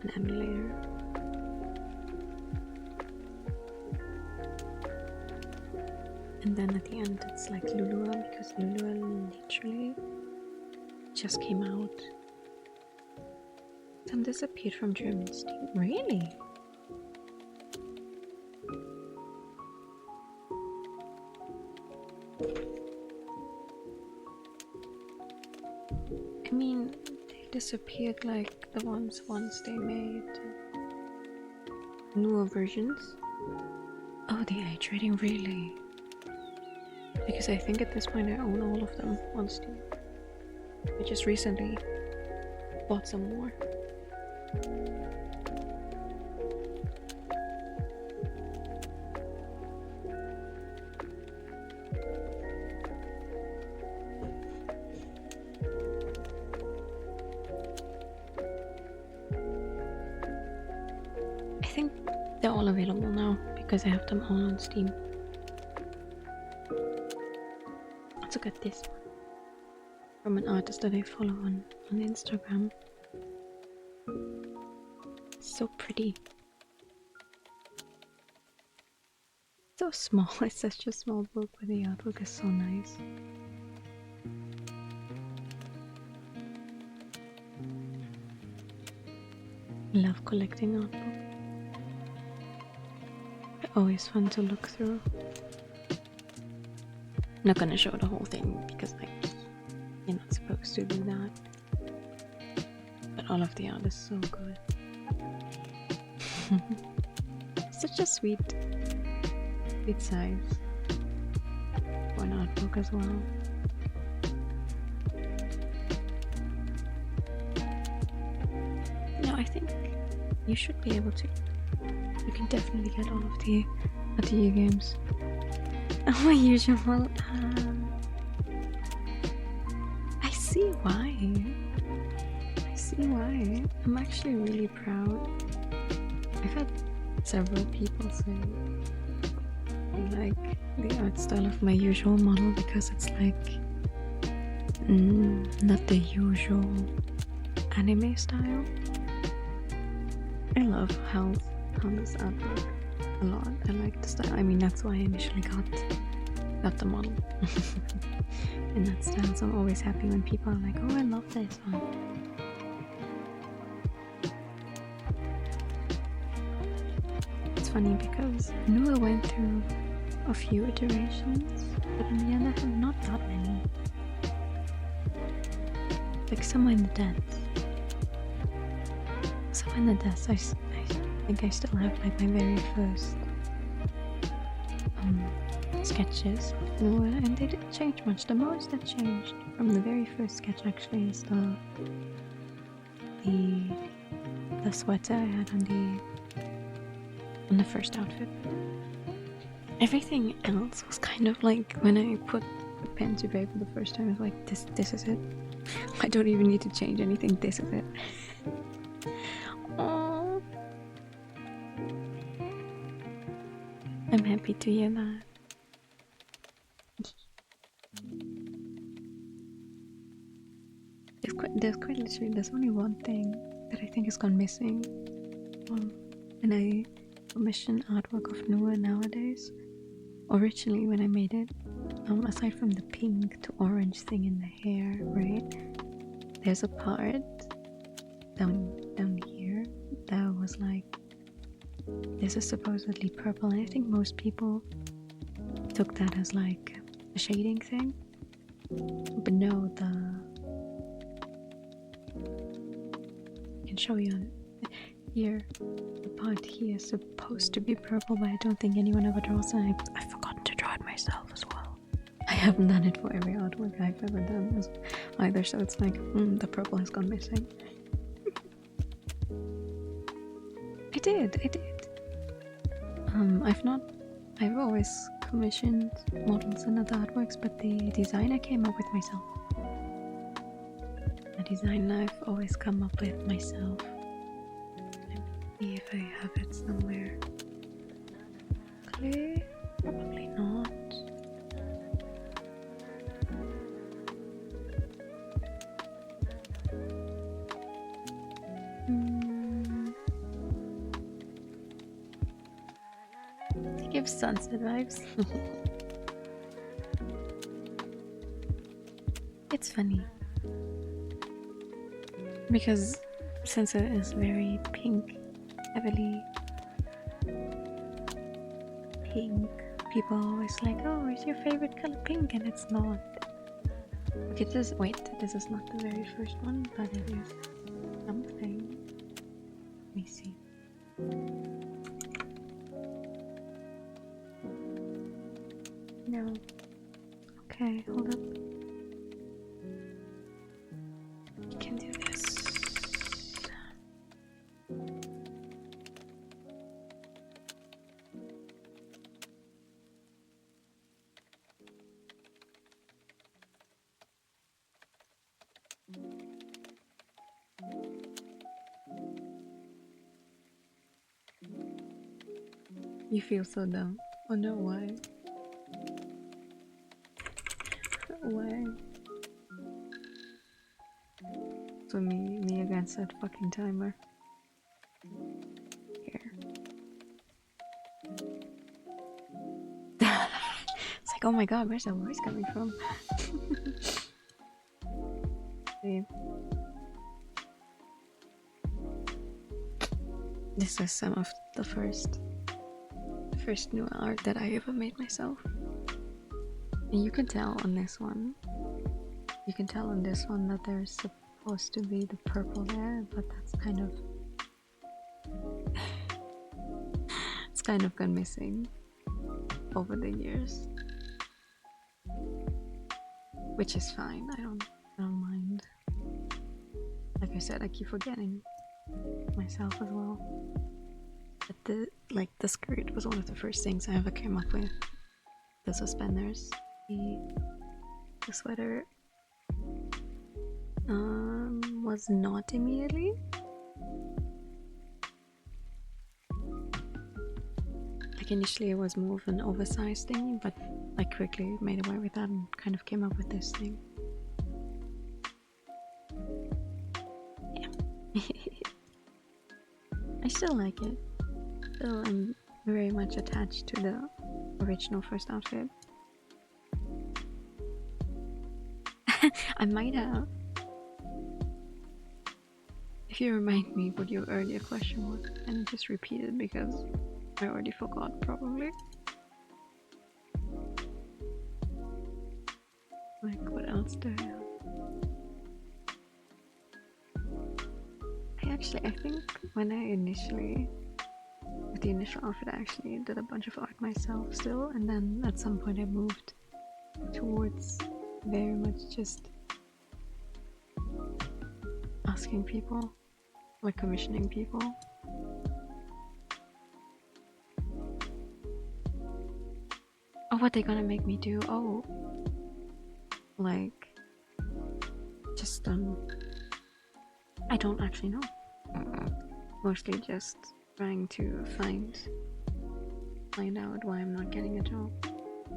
An emulator. And then at the end it's like Lulua, because Lulua literally just came out. Some disappeared from German Steam. Really? I mean, they disappeared like the ones once they made newer versions. Oh, the age rating, really? Because I think at this point I own all of them on Steam. I just recently bought some more. I think they're all available now because I have them all on Steam. Let's look at this one from an artist that I follow on Instagram. So pretty. So small, it's such a small book, but the artwork is so nice. I love collecting artwork. They're always fun to look through. I'm not gonna show the whole thing because like you're not supposed to do that. But all of the art is so good. Such a sweet size for an artbook as well. No, I think you should be able to. You can definitely get all of the Atelier games. Oh, my usual. I see why. I see why. I'm actually really proud. I've had several people say they like the art style of my usual model because it's like not the usual anime style. I love how this artwork a lot. I like the style. I mean, that's why I initially got the model in that style. So I'm always happy when people are like, "Oh, I love this one." It's funny because Nua went through a few iterations, but in the end, I had not that many. Like somewhere in the depths. Somewhere in the depths, I think I still have like my very first sketches of Nua, and they didn't change much. The most that changed from the very first sketch actually is the sweater I had on the first outfit. Everything else was kind of like when I put the pen to paper the first time. I was like, this is it. I don't even need to change anything. This is it. Oh, I'm happy to hear that. There's only one thing that I think has gone missing when I commission artwork of Nua nowadays. Originally when I made it, aside from the pink to orange thing in the hair, right, there's a part down here that was like, this is supposedly purple, and I think most people took that as like a shading thing. But no, I can show you here. The part here is supposed to be purple, but I don't think anyone ever draws it. I've forgotten to draw it myself as well. I haven't done it for every artwork I've ever done either, so it's like, the purple has gone missing. I did. I've always commissioned models and other artworks, but the design I came up with myself. The design I've always come up with myself. Let me see if I have it somewhere. Clay? Probably not. It gives sunset vibes. It's funny because since it is very pink, heavily pink, people are always like, oh, is your favorite color pink? And it's not. Okay, this is not the very first one, but it is something. Let me see. No. Okay, hold up. You can do this. You feel so dumb. Oh no, why? Why? So me against that fucking timer. Here. It's like, oh my god, where's that voice coming from? See. This is some of the first new art that I ever made myself. And you can tell on this one. You can tell on this one that there's supposed to be the purple there, but that's kind of it's kind of gone missing over the years. Which is fine. I don't mind. Like I said, I keep forgetting myself as well. But the skirt was one of the first things I ever came up with. The suspenders, the sweater was not immediately. Like initially it was more of an oversized thing, but I quickly made away with that and kind of came up with this thing. Yeah. I still like it. Still, I'm very much attached to the original first outfit. I might have. If you remind me what your earlier question was, and just repeat it because I already forgot, probably. Like, what else do I have? I think when with the initial outfit, I actually did a bunch of art myself still, and then at some point I moved towards very much just asking people, like commissioning people. Oh, what they gonna make me do? Oh, like just I don't actually know. Mostly just trying to find out why I'm not getting a job.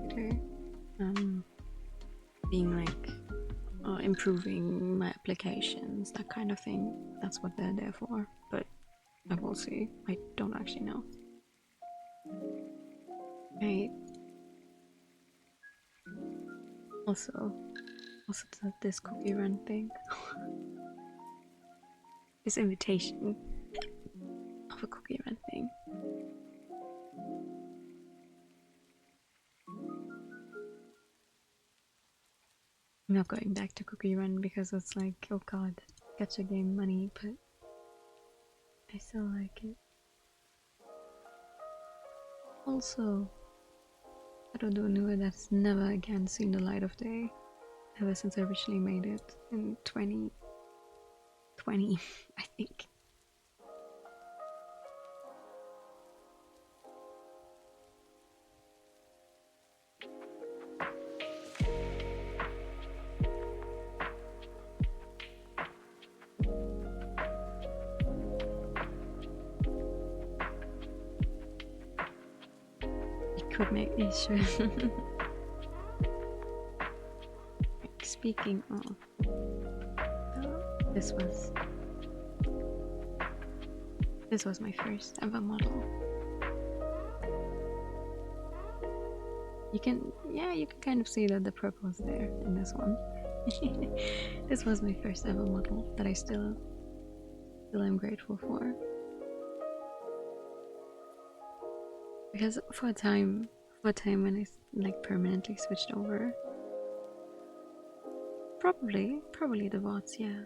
Okay. Being like improving my applications, that kind of thing. That's what they're there for. But I will see. I don't actually know. Right. Also this cookie run thing. this invitation of a cookie run thing. I'm not going back to cookie run because it's like, oh god, gacha game money, but I still like it. Also, I don't know, that's never again seen the light of day ever since I originally made it in 2020, I think. Could make issue. Speaking of, this was my first ever model. You can kind of see that the purple is there in this one. This was my first ever model that I still am grateful for. Because for a time when I like permanently switched over, probably the VODs, yeah.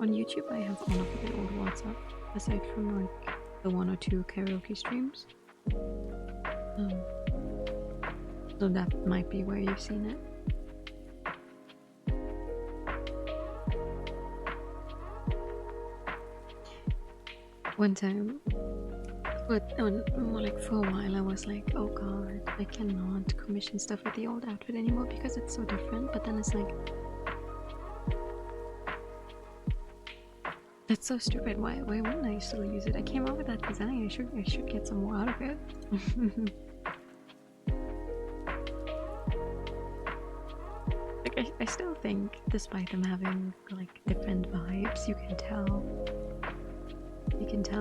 On YouTube I have all of the old VODs up, aside from like the 1 or 2 karaoke streams. So that might be where you've seen it. One time, but more like for a while I was like, oh god, I cannot commission stuff with the old outfit anymore because it's so different. But then it's like, that's so stupid. Why wouldn't I still use it? I came up with that design. I should get some more out of it. Like I still think, despite them having like different vibes, you can tell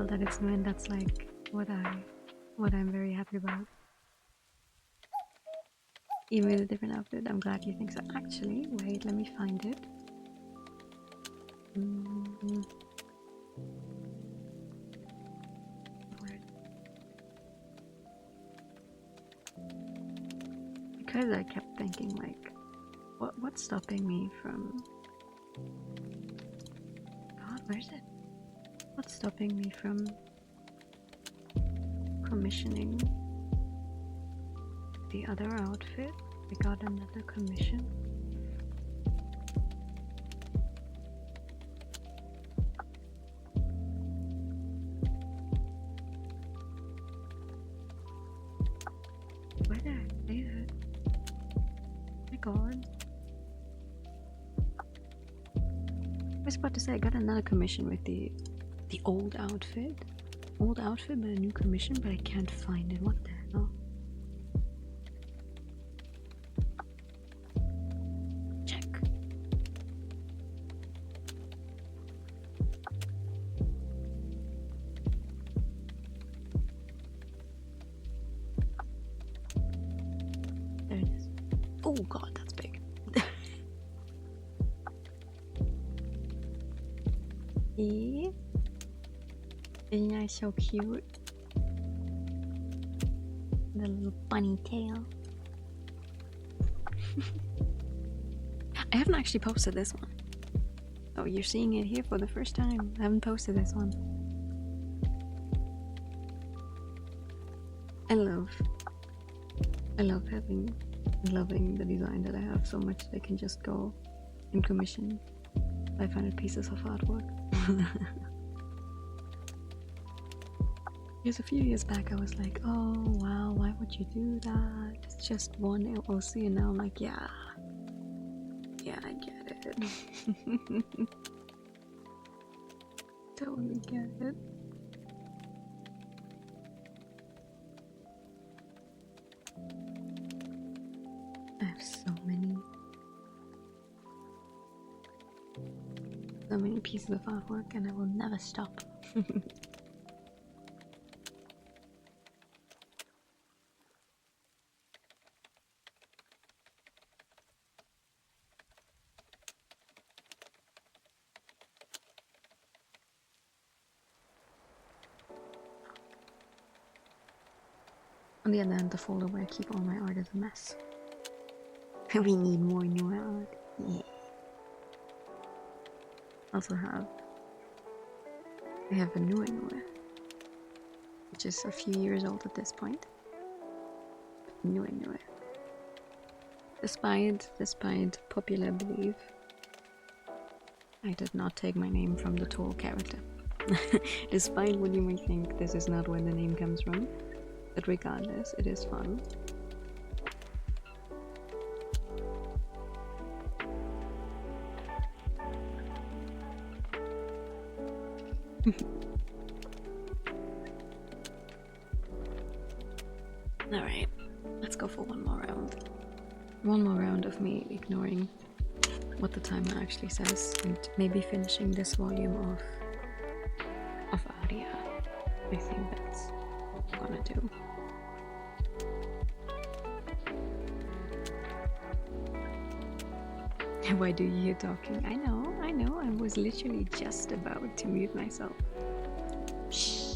that it's new, and that's like what I'm very happy about. Even with a different outfit, I'm glad you think so. Actually, wait, let me find it. Because I kept thinking like, what's stopping me from... God, where is it? What's stopping me from commissioning the other outfit? I got another commission. Where did I save it? Oh my god. I was about to say I got another commission with the old outfit. Old outfit but a new commission, but I can't find it. What the hell? Check. There it is. Oh god, that's big. Yeah. Isn't that so cute? The little bunny tail. I haven't actually posted this one. Oh, you're seeing it here for the first time. I haven't posted this one. I love loving the design that I have so much that I can just go and commission 500 pieces of artwork. Because a few years back I was like, oh wow, why would you do that? It's just one LLC, and now I'm like, yeah, I get it. Totally get it. I have so many pieces of artwork, and I will never stop. the other hand, the folder where I keep all my art is a mess. We need more new art. Yeah. Also we have a newer, which is a few years old at this point. Newer. Despite popular belief, I did not take my name from the tall character. Despite what you may think, this is not where the name comes from. But regardless, it is fun. Alright, let's go for one more round. One more round of me ignoring what the timer actually says and maybe finishing this volume of audio. I think that's what I'm gonna do. Why do you hear talking? I know, I was literally just about to mute myself. Shh.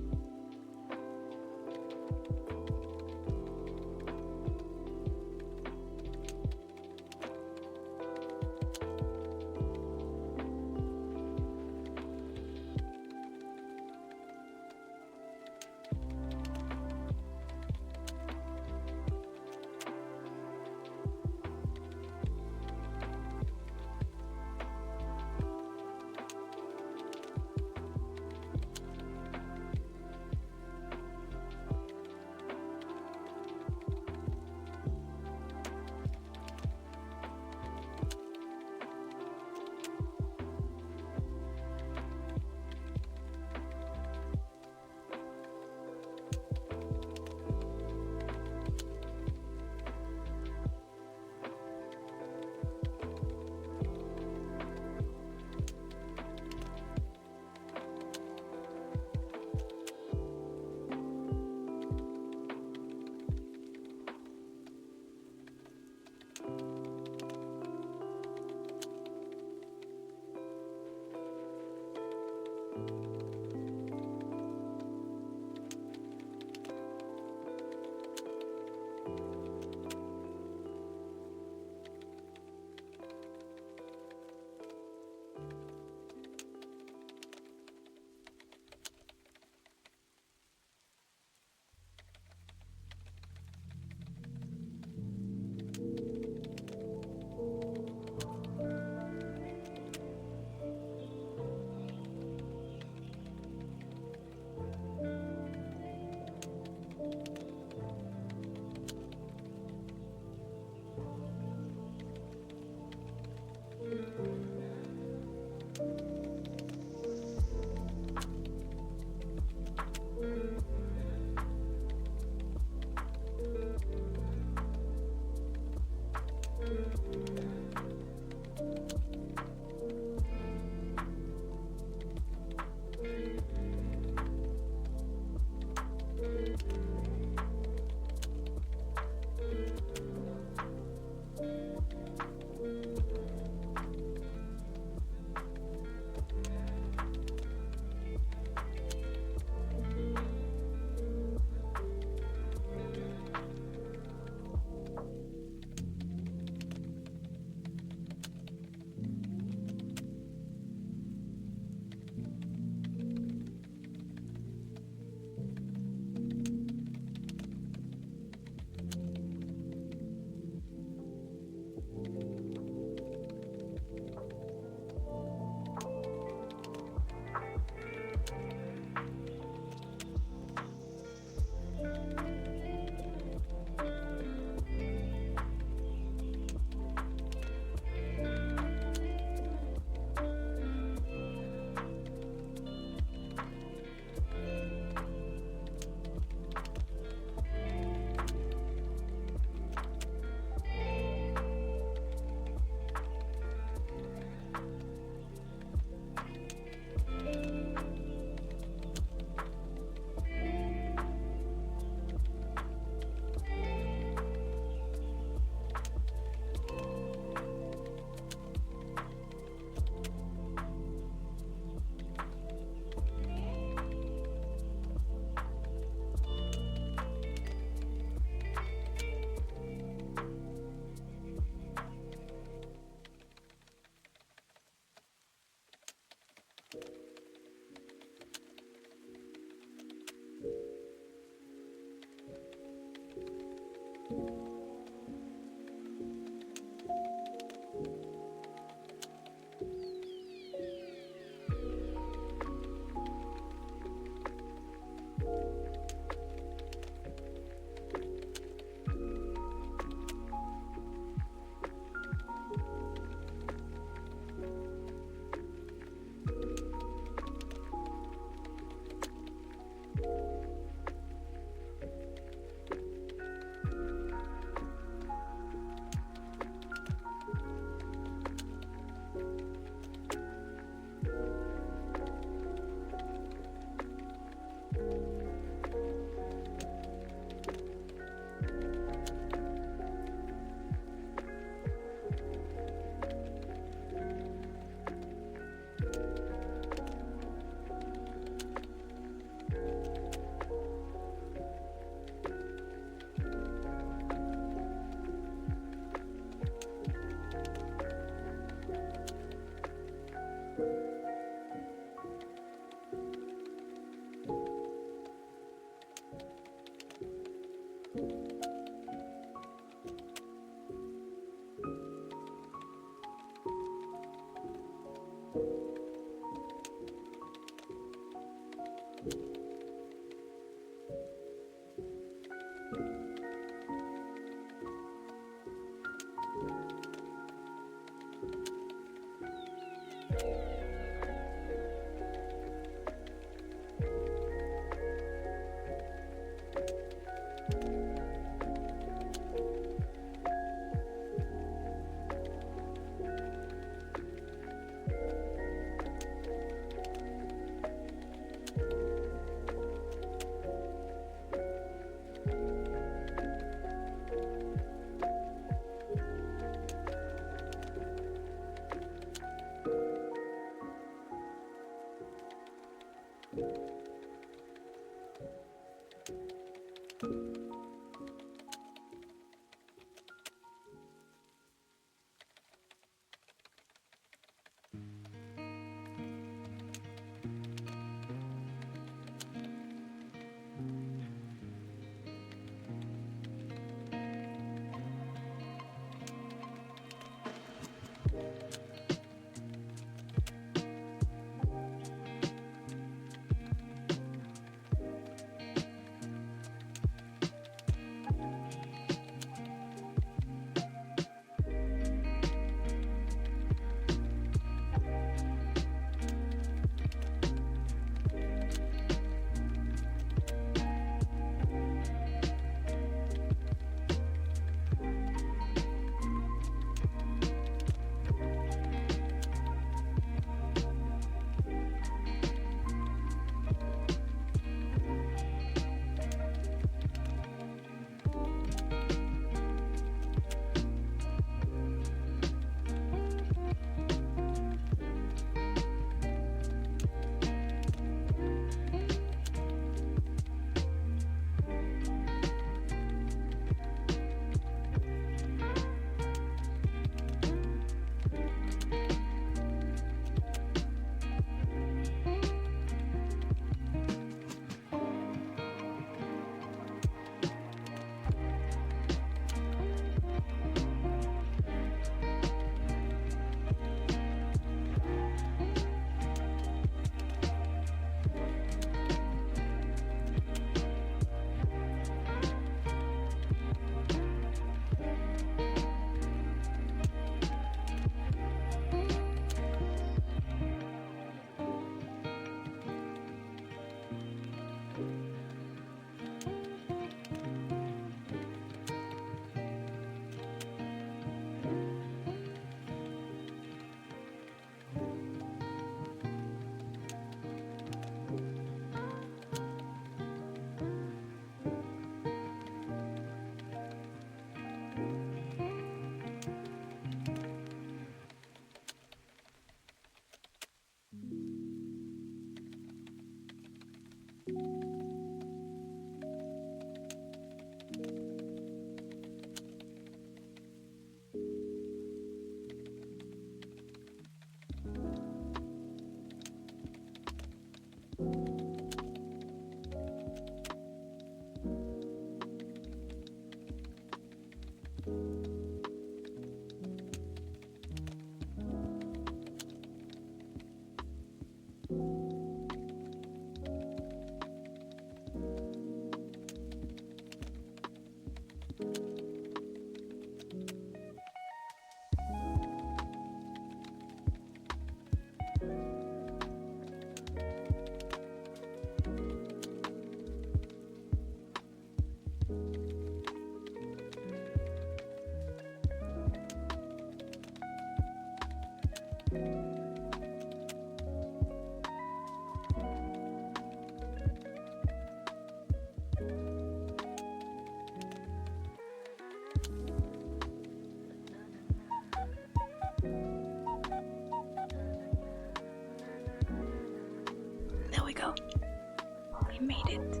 We made it.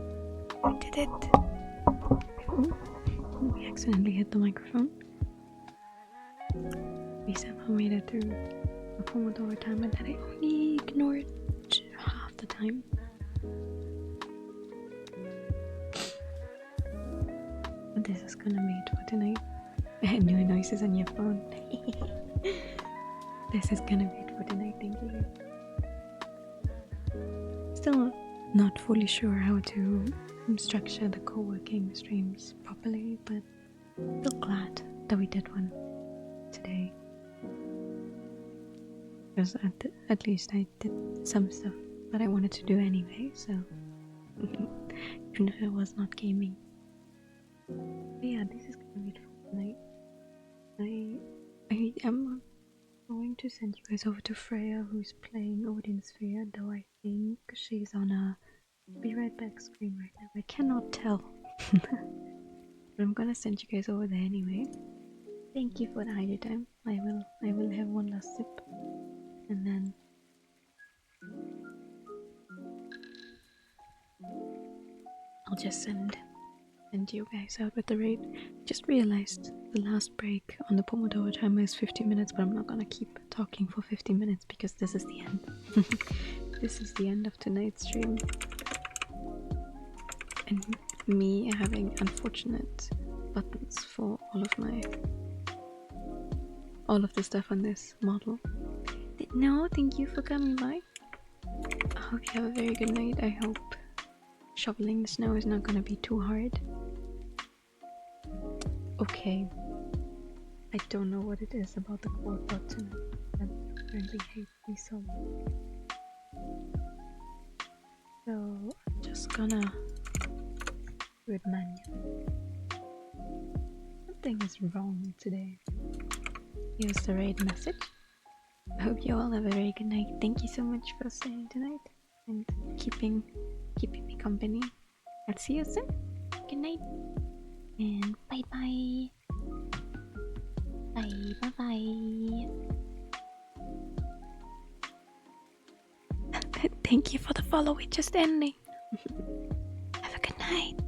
We did it. Oh, we accidentally hit the microphone. We somehow made it through a Pomodoro timer that I only ignored half the time. But this is gonna be it for tonight. No noises on your phone. This is gonna be it for tonight, thank you. Still not fully sure how to structure the co-working streams properly, but still glad that we did one today. Because at least I did some stuff that I wanted to do anyway, so even if it was not gaming. But yeah, this is gonna be it for tonight. I am going to send you guys over to Freya, who's playing Odin Sphere, though I think she's on a be right back screen right now. I cannot tell. But I'm gonna send you guys over there anyway. Thank you for the hydro time. I will have one last sip and then I'll just send you guys out with the raid. Just realized the last break on the Pomodoro timer is 50 minutes, but I'm not gonna keep talking for 50 minutes because this is the end. This is the end of tonight's stream. And me having unfortunate buttons for all of the stuff on this model. No, thank you for coming by. I hope you have a very good night. I hope shoveling the snow is not gonna be too hard. Okay, I don't know what it is about the quote button that apparently hates me so much. So I'm just gonna do it manually. Something is wrong today. Here's the raid message. I hope you all have a very good night. Thank you so much for staying tonight and keeping me company. I'll see you soon. Good night. And bye bye. Bye bye. Thank you for the follow. It's just ending. Have a good night.